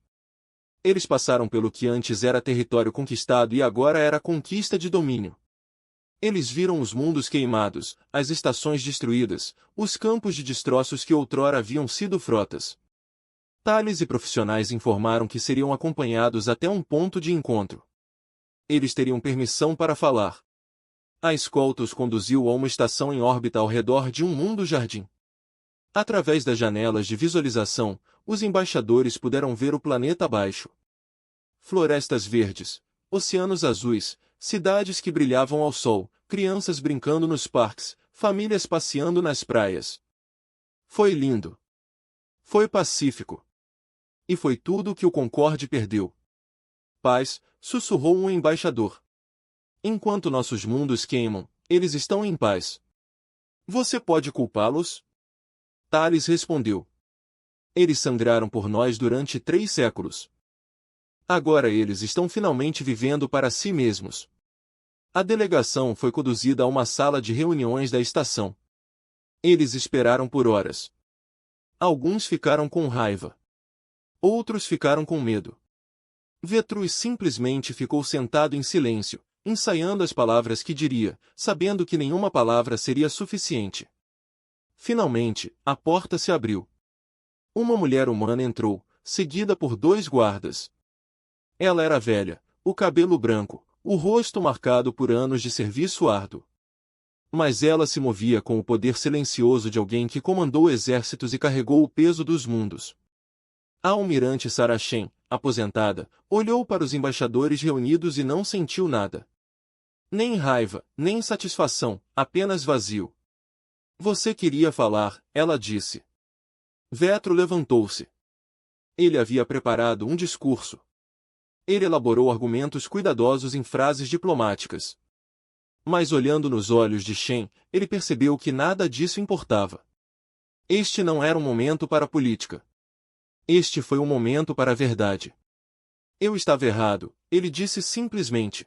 Eles passaram pelo que antes era território conquistado e agora era conquista de domínio. Eles viram os mundos queimados, as estações destruídas, os campos de destroços que outrora haviam sido frotas. Thales e profissionais informaram que seriam acompanhados até um ponto de encontro. Eles teriam permissão para falar. A escolta os conduziu a uma estação em órbita ao redor de um mundo-jardim. Através das janelas de visualização, os embaixadores puderam ver o planeta abaixo. Florestas verdes, oceanos azuis, cidades que brilhavam ao sol, crianças brincando nos parques, famílias passeando nas praias. Foi lindo. Foi pacífico. E foi tudo o que o Concorde perdeu. Paz, sussurrou um embaixador. Enquanto nossos mundos queimam, eles estão em paz. Você pode culpá-los? Thales respondeu. Eles sangraram por nós durante 3 séculos. Agora eles estão finalmente vivendo para si mesmos. A delegação foi conduzida a uma sala de reuniões da estação. Eles esperaram por horas. Alguns ficaram com raiva. Outros ficaram com medo. Vetrus simplesmente ficou sentado em silêncio, ensaiando as palavras que diria, sabendo que nenhuma palavra seria suficiente. Finalmente, a porta se abriu. Uma mulher humana entrou, seguida por 2 guardas. Ela era velha, o cabelo branco, o rosto marcado por anos de serviço árduo. Mas ela se movia com o poder silencioso de alguém que comandou exércitos e carregou o peso dos mundos. A almirante Saracen, aposentada, olhou para os embaixadores reunidos e não sentiu nada. Nem raiva, nem satisfação, apenas vazio. Você queria falar, ela disse. Vetro levantou-se. Ele havia preparado um discurso. Ele elaborou argumentos cuidadosos em frases diplomáticas. Mas olhando nos olhos de Shen, ele percebeu que nada disso importava. Este não era um momento para a política. Este foi um momento para a verdade. Eu estava errado, ele disse simplesmente.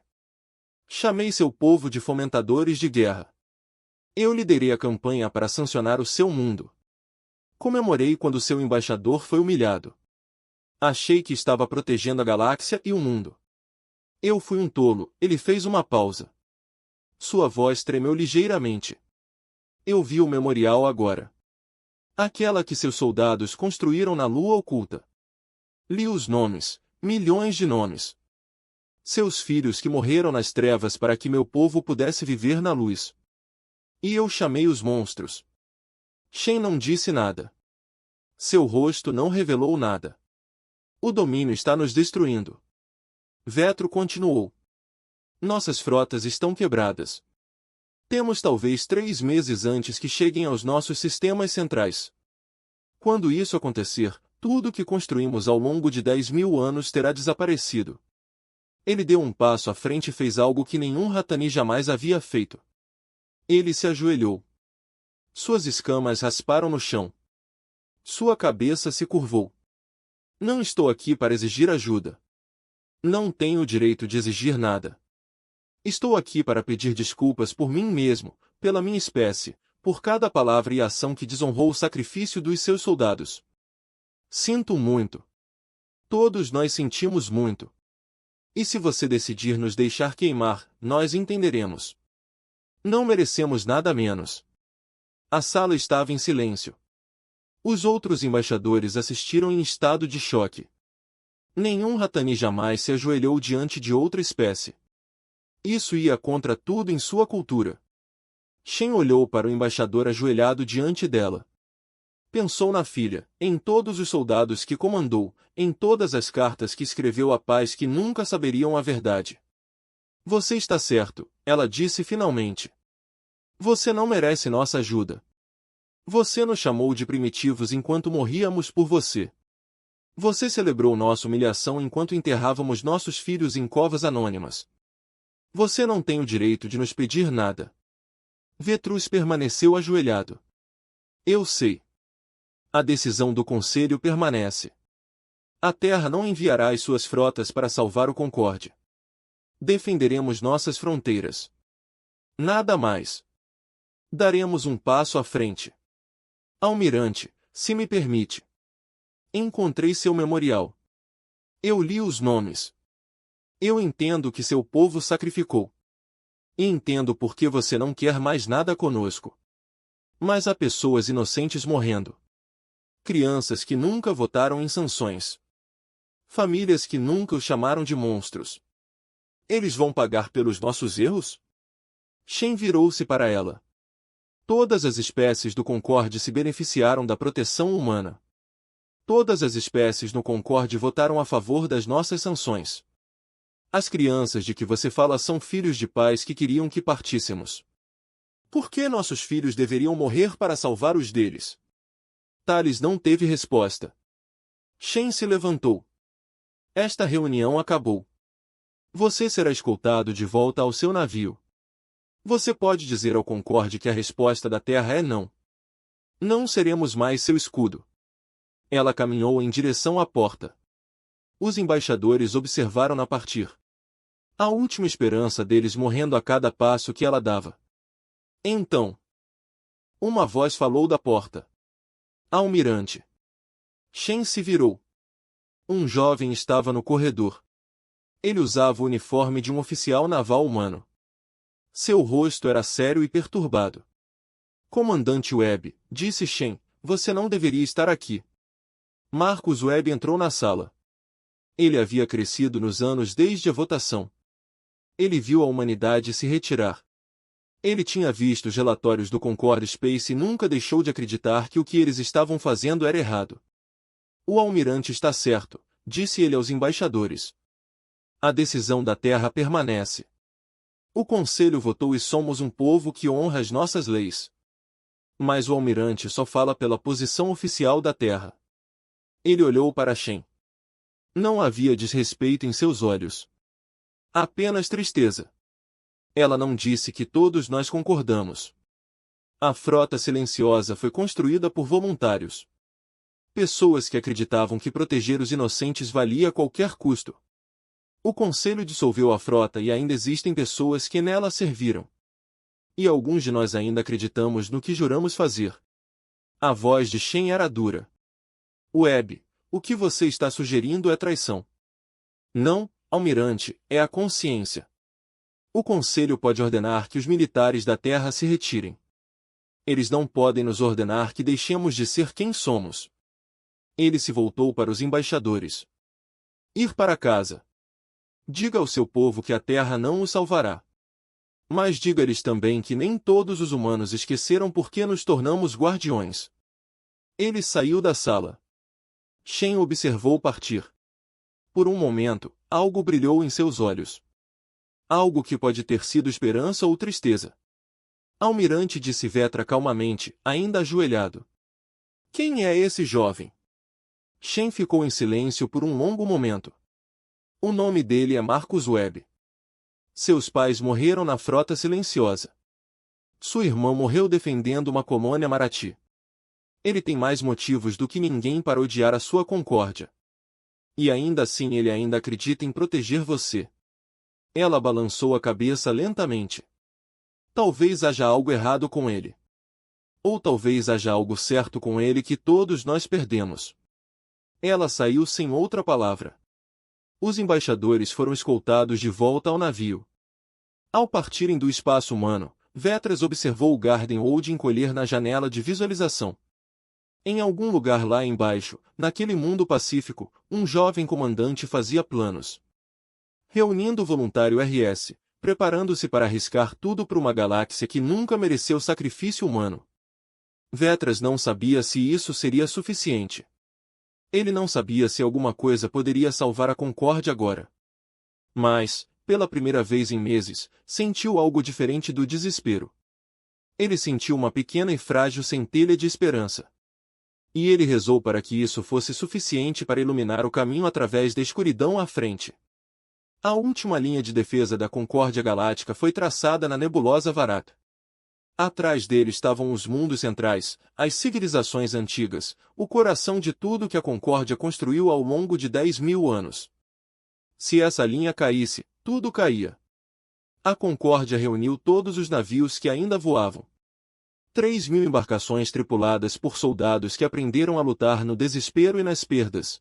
Chamei seu povo de fomentadores de guerra. Eu liderei a campanha para sancionar o seu mundo. Comemorei quando seu embaixador foi humilhado. Achei que estava protegendo a galáxia e o mundo. Eu fui um tolo, ele fez uma pausa. Sua voz tremeu ligeiramente. Eu vi o memorial agora. Aquela que seus soldados construíram na lua oculta. Li os nomes, milhões de nomes. Seus filhos que morreram nas trevas para que meu povo pudesse viver na luz. E eu chamei os monstros. Shen não disse nada. Seu rosto não revelou nada. O domínio está nos destruindo. Vetro continuou. Nossas frotas estão quebradas. Temos talvez 3 meses antes que cheguem aos nossos sistemas centrais. Quando isso acontecer, tudo que construímos ao longo de 10.000 anos terá desaparecido. Ele deu um passo à frente e fez algo que nenhum Ratani jamais havia feito. Ele se ajoelhou. Suas escamas rasparam no chão. Sua cabeça se curvou. Não estou aqui para exigir ajuda. Não tenho o direito de exigir nada. Estou aqui para pedir desculpas por mim mesmo, pela minha espécie, por cada palavra e ação que desonrou o sacrifício dos seus soldados. Sinto muito. Todos nós sentimos muito. E se você decidir nos deixar queimar, nós entenderemos. Não merecemos nada menos. A sala estava em silêncio. Os outros embaixadores assistiram em estado de choque. Nenhum Ratani jamais se ajoelhou diante de outra espécie. Isso ia contra tudo em sua cultura. Shen olhou para o embaixador ajoelhado diante dela. Pensou na filha, em todos os soldados que comandou, em todas as cartas que escreveu a paz que nunca saberiam a verdade. Você está certo, ela disse finalmente. Você não merece nossa ajuda. Você nos chamou de primitivos enquanto morríamos por você. Você celebrou nossa humilhação enquanto enterrávamos nossos filhos em covas anônimas. Você não tem o direito de nos pedir nada. Vetrus permaneceu ajoelhado. Eu sei. A decisão do Conselho permanece. A Terra não enviará as suas frotas para salvar o Concorde. Defenderemos nossas fronteiras. Nada mais. Daremos um passo à frente. Almirante, se me permite. Encontrei seu memorial. Eu li os nomes. Eu entendo que seu povo sacrificou. E entendo por que você não quer mais nada conosco. Mas há pessoas inocentes morrendo. Crianças que nunca votaram em sanções. Famílias que nunca os chamaram de monstros. Eles vão pagar pelos nossos erros? Shen virou-se para ela. Todas as espécies do Concorde se beneficiaram da proteção humana. Todas as espécies no Concorde votaram a favor das nossas sanções. As crianças de que você fala são filhos de pais que queriam que partíssemos. Por que nossos filhos deveriam morrer para salvar os deles? Thales não teve resposta. Shen se levantou. Esta reunião acabou. Você será escoltado de volta ao seu navio. Você pode dizer ao Concorde que a resposta da Terra é não. Não seremos mais seu escudo. Ela caminhou em direção à porta. Os embaixadores observaram-na partir. A última esperança deles morrendo a cada passo que ela dava. Então, uma voz falou da porta. Almirante. Shen se virou. Um jovem estava no corredor. Ele usava o uniforme de um oficial naval humano. Seu rosto era sério e perturbado. Comandante Webb, disse Shen, você não deveria estar aqui. Marcus Webb entrou na sala. Ele havia crescido nos anos desde a votação. Ele viu a humanidade se retirar. Ele tinha visto os relatórios do Concorde Space e nunca deixou de acreditar que o que eles estavam fazendo era errado. O almirante está certo, disse ele aos embaixadores. A decisão da Terra permanece. O Conselho votou e somos um povo que honra as nossas leis. Mas o almirante só fala pela posição oficial da Terra. Ele olhou para Shen. Não havia desrespeito em seus olhos. Apenas tristeza. Ela não disse que todos nós concordamos. A frota silenciosa foi construída por voluntários. Pessoas que acreditavam que proteger os inocentes valia a qualquer custo. O conselho dissolveu a frota e ainda existem pessoas que nela serviram. E alguns de nós ainda acreditamos no que juramos fazer. A voz de Shen era dura. Webb, o que você está sugerindo é traição. Não, almirante, é a consciência. O conselho pode ordenar que os militares da Terra se retirem. Eles não podem nos ordenar que deixemos de ser quem somos. Ele se voltou para os embaixadores. Ir para casa. Diga ao seu povo que a Terra não o salvará. Mas diga-lhes também que nem todos os humanos esqueceram por que nos tornamos guardiões. Ele saiu da sala. Shen observou partir. Por um momento, algo brilhou em seus olhos. Algo que pode ter sido esperança ou tristeza. Almirante, disse Vetra calmamente, ainda ajoelhado. Quem é esse jovem? Shen ficou em silêncio por um longo momento. O nome dele é Marcus Webb. Seus pais morreram na frota silenciosa. Sua irmã morreu defendendo uma colônia Marathi. Ele tem mais motivos do que ninguém para odiar a sua concórdia. E ainda assim ele ainda acredita em proteger você. Ela balançou a cabeça lentamente. Talvez haja algo errado com ele. Ou talvez haja algo certo com ele que todos nós perdemos. Ela saiu sem outra palavra. Os embaixadores foram escoltados de volta ao navio. Ao partirem do espaço humano, Vetras observou o Garden Old encolher na janela de visualização. Em algum lugar lá embaixo, naquele mundo pacífico, um jovem comandante fazia planos. Reunindo o voluntário RS, preparando-se para arriscar tudo por uma galáxia que nunca mereceu sacrifício humano. Vetras não sabia se isso seria suficiente. Ele não sabia se alguma coisa poderia salvar a Concórdia agora. Mas, pela primeira vez em meses, sentiu algo diferente do desespero. Ele sentiu uma pequena e frágil centelha de esperança. E ele rezou para que isso fosse suficiente para iluminar o caminho através da escuridão à frente. A última linha de defesa da Concórdia Galáctica foi traçada na nebulosa Varata. Atrás dele estavam os mundos centrais, as civilizações antigas, o coração de tudo que a Concórdia construiu ao longo de 10.000 anos. Se essa linha caísse, tudo caía. A Concórdia reuniu todos os navios que ainda voavam. 3.000 embarcações tripuladas por soldados que aprenderam a lutar no desespero e nas perdas.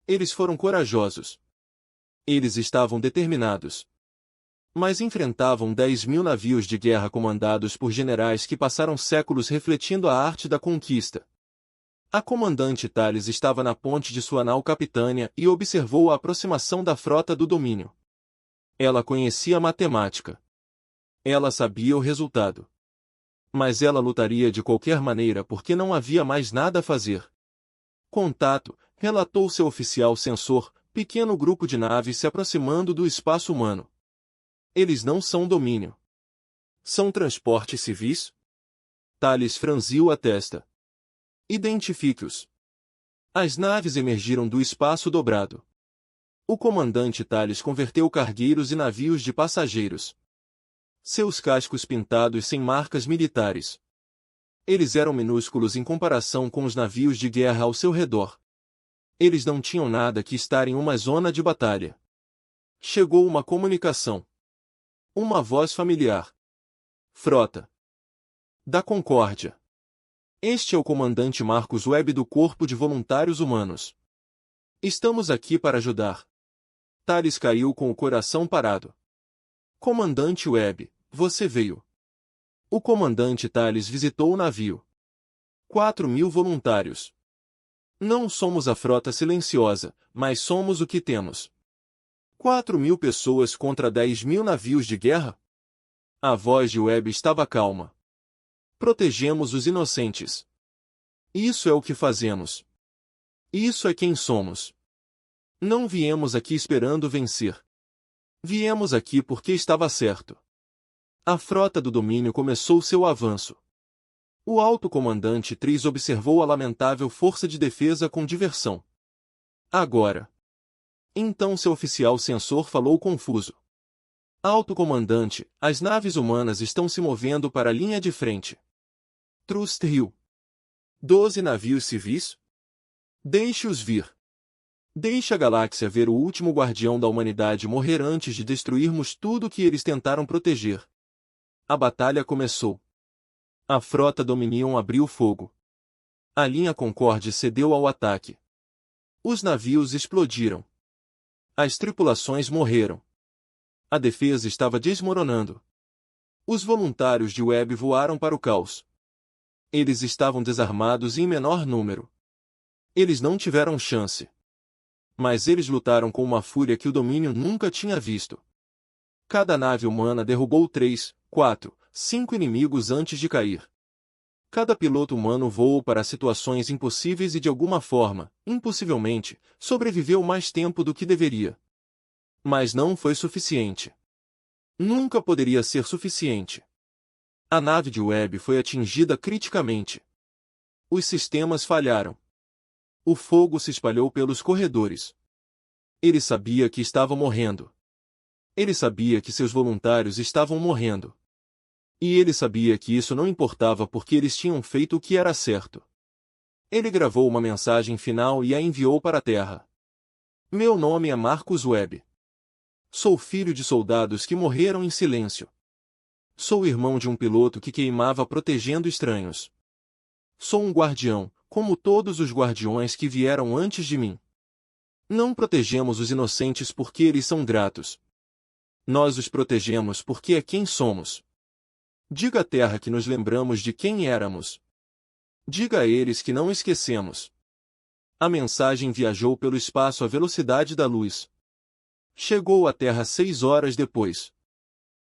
Eles foram corajosos. Eles estavam determinados. Mas enfrentavam 10.000 navios de guerra comandados por generais que passaram séculos refletindo a arte da conquista. A comandante Thales estava na ponte de sua nau capitânia e observou a aproximação da frota do domínio. Ela conhecia a matemática. Ela sabia o resultado. Mas ela lutaria de qualquer maneira porque não havia mais nada a fazer. Contato, relatou seu oficial sensor, pequeno grupo de naves se aproximando do espaço humano. Eles não são domínio. São transportes civis? Thales franziu a testa. Identifique-os. As naves emergiram do espaço dobrado. O comandante Thales converteu cargueiros e navios de passageiros. Seus cascos pintados sem marcas militares. Eles eram minúsculos em comparação com os navios de guerra ao seu redor. Eles não tinham nada que estar em uma zona de batalha. Chegou uma comunicação. Uma voz familiar. Frota. Da Concórdia. Este é o comandante Marcus Webb do Corpo de Voluntários Humanos. Estamos aqui para ajudar. Thales caiu com o coração parado. Comandante Webb, você veio. O comandante Thales visitou o navio. 4.000 voluntários. Não somos a frota silenciosa, mas somos o que temos. 4.000 pessoas contra 10.000 navios de guerra? A voz de Webb estava calma. Protegemos os inocentes. Isso é o que fazemos. Isso é quem somos. Não viemos aqui esperando vencer. Viemos aqui porque estava certo. A frota do domínio começou seu avanço. O alto comandante Tris observou a lamentável força de defesa com diversão. Agora. Então seu oficial censor falou confuso. Alto comandante, as naves humanas estão se movendo para a linha de frente. Trust riu. 12 navios civis? Deixe-os vir. Deixe a galáxia ver o último guardião da humanidade morrer antes de destruirmos tudo que eles tentaram proteger. A batalha começou. A frota Dominion abriu fogo. A linha Concorde cedeu ao ataque. Os navios explodiram. As tripulações morreram. A defesa estava desmoronando. Os voluntários de Webb voaram para o caos. Eles estavam desarmados e em menor número. Eles não tiveram chance. Mas eles lutaram com uma fúria que o Domínio nunca tinha visto. Cada nave humana derrubou 3, 4, 5 inimigos antes de cair. Cada piloto humano voou para situações impossíveis e de alguma forma, impossivelmente, sobreviveu mais tempo do que deveria. Mas não foi suficiente. Nunca poderia ser suficiente. A nave de Webb foi atingida criticamente. Os sistemas falharam. O fogo se espalhou pelos corredores. Ele sabia que estava morrendo. Ele sabia que seus voluntários estavam morrendo. E ele sabia que isso não importava porque eles tinham feito o que era certo. Ele gravou uma mensagem final e a enviou para a Terra. Meu nome é Marcus Webb. Sou filho de soldados que morreram em silêncio. Sou irmão de um piloto que queimava protegendo estranhos. Sou um guardião, como todos os guardiões que vieram antes de mim. Não protegemos os inocentes porque eles são gratos. Nós os protegemos porque é quem somos. Diga à Terra que nos lembramos de quem éramos. Diga a eles que não esquecemos. A mensagem viajou pelo espaço à velocidade da luz. Chegou à Terra 6 horas depois.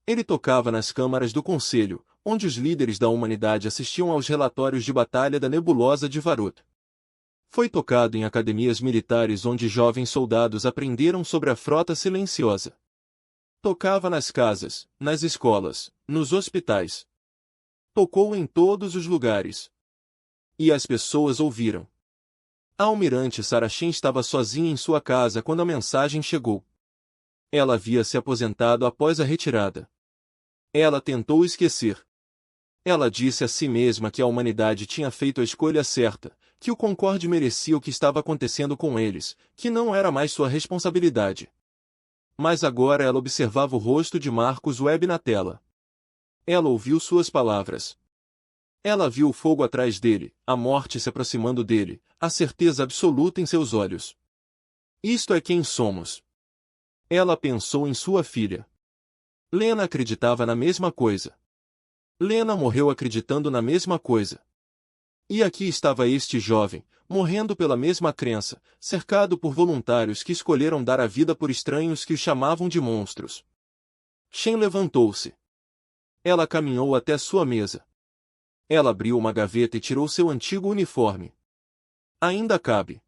Ele tocava nas câmaras do Conselho, onde os líderes da humanidade assistiam aos relatórios de batalha da nebulosa de Varut. Foi tocado em academias militares onde jovens soldados aprenderam sobre a frota silenciosa. Tocava nas casas, nas escolas, nos hospitais. Tocou em todos os lugares. E as pessoas ouviram. A almirante Sarachin estava sozinha em sua casa quando a mensagem chegou. Ela havia se aposentado após a retirada. Ela tentou esquecer. Ela disse a si mesma que a humanidade tinha feito a escolha certa, que o Concorde merecia o que estava acontecendo com eles, que não era mais sua responsabilidade. Mas agora ela observava o rosto de Marcus Webb na tela. Ela ouviu suas palavras. Ela viu o fogo atrás dele, a morte se aproximando dele, a certeza absoluta em seus olhos. Isto é quem somos. Ela pensou em sua filha. Lena acreditava na mesma coisa. Lena morreu acreditando na mesma coisa. E aqui estava este jovem, morrendo pela mesma crença, cercado por voluntários que escolheram dar a vida por estranhos que os chamavam de monstros. Shen levantou-se. Ela caminhou até sua mesa. Ela abriu uma gaveta e tirou seu antigo uniforme. Ainda cabe.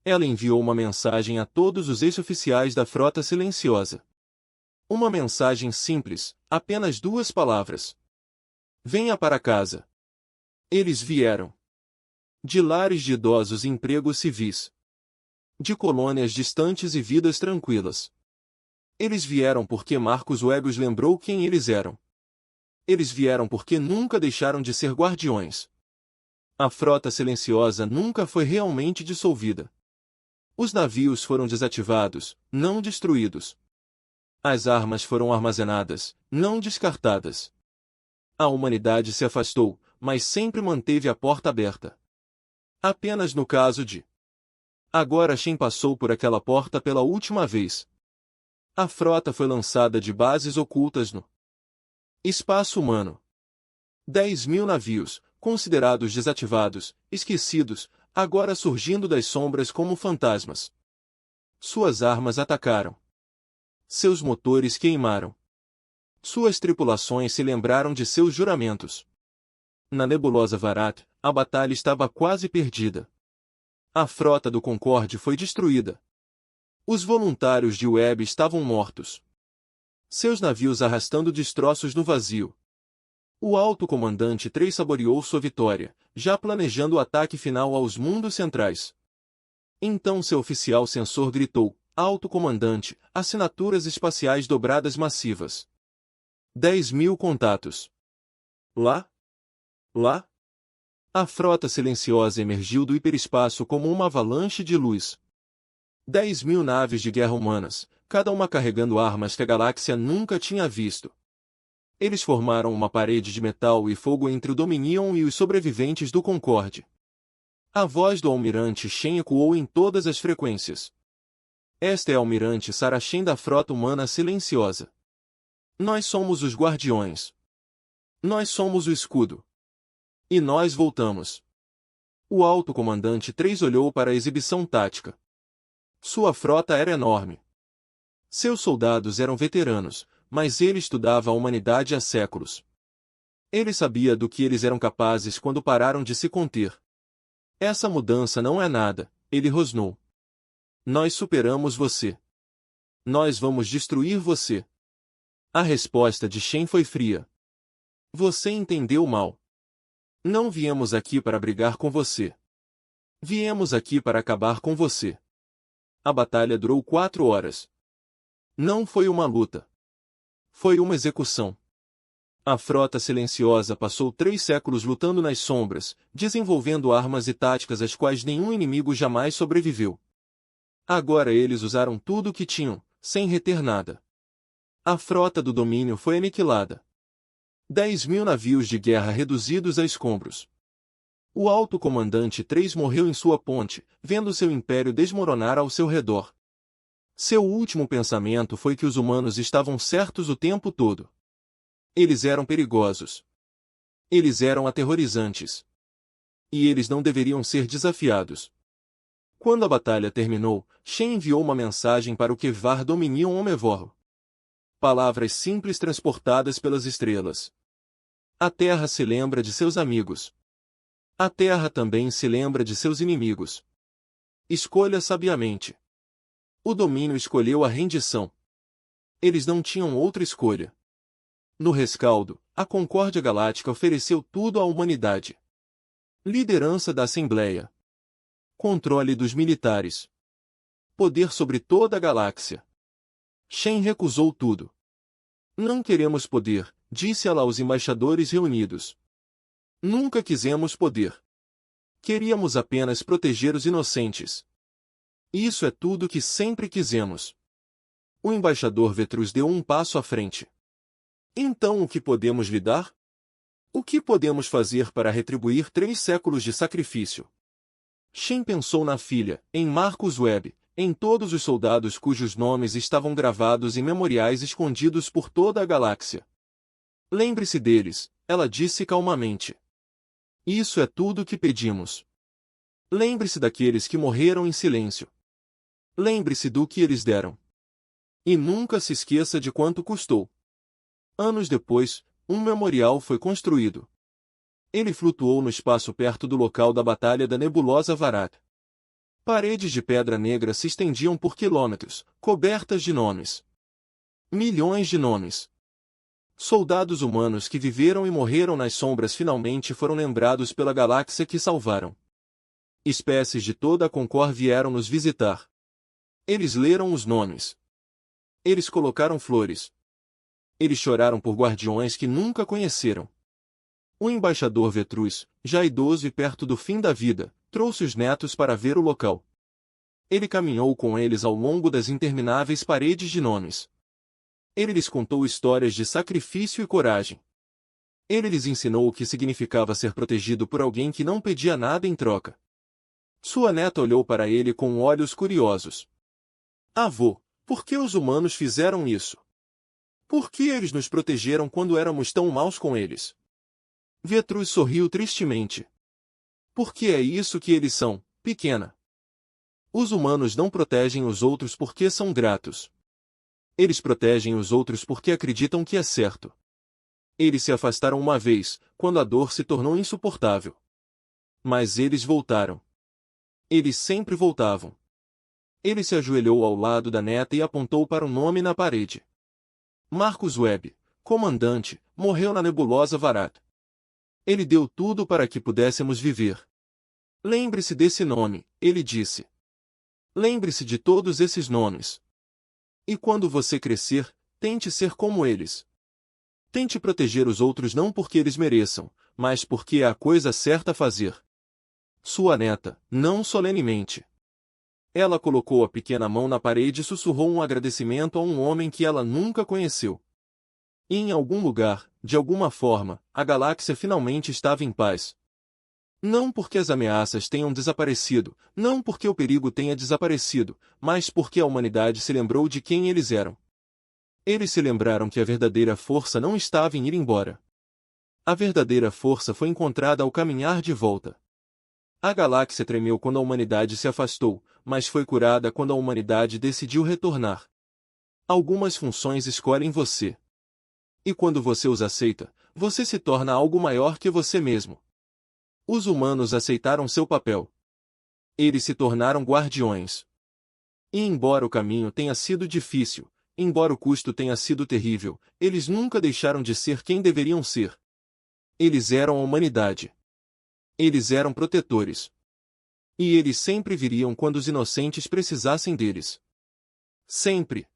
Ela enviou uma mensagem a todos os ex-oficiais da frota silenciosa. Uma mensagem simples, apenas 2 palavras. Venha para casa. Eles vieram. De lares de idosos e empregos civis. De colônias distantes e vidas tranquilas. Eles vieram porque Marcus Webb os lembrou quem eles eram. Eles vieram porque nunca deixaram de ser guardiões. A frota silenciosa nunca foi realmente dissolvida. Os navios foram desativados, não destruídos. As armas foram armazenadas, não descartadas. A humanidade se afastou, mas sempre manteve a porta aberta. Apenas no caso de... Agora Shen passou por aquela porta pela última vez. A frota foi lançada de bases ocultas no espaço humano. 10.000 navios, considerados desativados, esquecidos, agora surgindo das sombras como fantasmas. Suas armas atacaram. Seus motores queimaram. Suas tripulações se lembraram de seus juramentos. Na nebulosa Varut, a batalha estava quase perdida. A frota do Concorde foi destruída. Os voluntários de Webb estavam mortos. Seus navios arrastando destroços no vazio. O alto comandante 3 saboreou sua vitória, já planejando o ataque final aos mundos centrais. Então seu oficial censor gritou: Alto comandante, assinaturas espaciais dobradas massivas. 10.000 contatos. Lá? Lá? A frota silenciosa emergiu do hiperespaço como uma avalanche de luz. 10.000 naves de guerra humanas, cada uma carregando armas que a galáxia nunca tinha visto. Eles formaram uma parede de metal e fogo entre o Dominion e os sobreviventes do Concorde. A voz do almirante Shen ecoou em todas as frequências. Esta é a almirante Sarah Shen da frota humana silenciosa. Nós somos os guardiões. Nós somos o escudo. E nós voltamos. O alto comandante 3 olhou para a exibição tática. Sua frota era enorme. Seus soldados eram veteranos, mas ele estudava a humanidade há séculos. Ele sabia do que eles eram capazes quando pararam de se conter. Essa mudança não é nada, ele rosnou. Nós superamos você. Nós vamos destruir você. A resposta de Shen foi fria. Você entendeu mal. Não viemos aqui para brigar com você. Viemos aqui para acabar com você. A batalha durou 4 horas. Não foi uma luta. Foi uma execução. A frota silenciosa passou 3 séculos lutando nas sombras, desenvolvendo armas e táticas às quais nenhum inimigo jamais sobreviveu. Agora eles usaram tudo o que tinham, sem reter nada. A frota do domínio foi aniquilada. 10.000 navios de guerra reduzidos a escombros. O alto comandante 3 morreu em sua ponte, vendo seu império desmoronar ao seu redor. Seu último pensamento foi que os humanos estavam certos o tempo todo. Eles eram perigosos. Eles eram aterrorizantes. E eles não deveriam ser desafiados. Quando a batalha terminou, Shen enviou uma mensagem para o Kvar Dominion Omevorro. Palavras simples transportadas pelas estrelas. A Terra se lembra de seus amigos. A Terra também se lembra de seus inimigos. Escolha sabiamente. O domínio escolheu a rendição. Eles não tinham outra escolha. No rescaldo, a Concórdia Galáctica ofereceu tudo à humanidade. Liderança da Assembleia. Controle dos militares. Poder sobre toda a galáxia. Shen recusou tudo. Não queremos poder, disse ela aos embaixadores reunidos. Nunca quisemos poder. Queríamos apenas proteger os inocentes. Isso é tudo que sempre quisemos. O embaixador Vetrus deu um passo à frente. Então o que podemos lhe dar? O que podemos fazer para retribuir 3 séculos de sacrifício? Shen pensou na filha, em Marcus Webb, em todos os soldados cujos nomes estavam gravados em memoriais escondidos por toda a galáxia. Lembre-se deles, ela disse calmamente. Isso é tudo o que pedimos. Lembre-se daqueles que morreram em silêncio. Lembre-se do que eles deram. E nunca se esqueça de quanto custou. Anos depois, um memorial foi construído. Ele flutuou no espaço perto do local da Batalha da Nebulosa Varat. Paredes de pedra negra se estendiam por quilômetros, cobertas de nomes. Milhões de nomes. Soldados humanos que viveram e morreram nas sombras finalmente foram lembrados pela galáxia que salvaram. Espécies de toda a Concor vieram nos visitar. Eles leram os nomes. Eles colocaram flores. Eles choraram por guardiões que nunca conheceram. O embaixador Vetrus, já idoso e perto do fim da vida, trouxe os netos para ver o local. Ele caminhou com eles ao longo das intermináveis paredes de nomes. Ele lhes contou histórias de sacrifício e coragem. Ele lhes ensinou o que significava ser protegido por alguém que não pedia nada em troca. Sua neta olhou para ele com olhos curiosos. Avô, por que os humanos fizeram isso? Por que eles nos protegeram quando éramos tão maus com eles? Vetrus sorriu tristemente. Porque é isso que eles são, pequena. Os humanos não protegem os outros porque são gratos. Eles protegem os outros porque acreditam que é certo. Eles se afastaram uma vez, quando a dor se tornou insuportável. Mas eles voltaram. Eles sempre voltavam. Ele se ajoelhou ao lado da neta e apontou para um nome na parede. Marcus Webb, comandante, morreu na nebulosa Varat. Ele deu tudo para que pudéssemos viver. Lembre-se desse nome, ele disse. Lembre-se de todos esses nomes. E quando você crescer, tente ser como eles. Tente proteger os outros não porque eles mereçam, mas porque é a coisa certa a fazer. Sua neta, não solenemente. Ela colocou a pequena mão na parede e sussurrou um agradecimento a um homem que ela nunca conheceu. E em algum lugar, de alguma forma, a galáxia finalmente estava em paz. Não porque as ameaças tenham desaparecido, não porque o perigo tenha desaparecido, mas porque a humanidade se lembrou de quem eles eram. Eles se lembraram que a verdadeira força não estava em ir embora. A verdadeira força foi encontrada ao caminhar de volta. A galáxia tremeu quando a humanidade se afastou, mas foi curada quando a humanidade decidiu retornar. Algumas funções escolhem você. E quando você os aceita, você se torna algo maior que você mesmo. Os humanos aceitaram seu papel. Eles se tornaram guardiões. E embora o caminho tenha sido difícil, embora o custo tenha sido terrível, eles nunca deixaram de ser quem deveriam ser. Eles eram a humanidade. Eles eram protetores. E eles sempre viriam quando os inocentes precisassem deles. Sempre.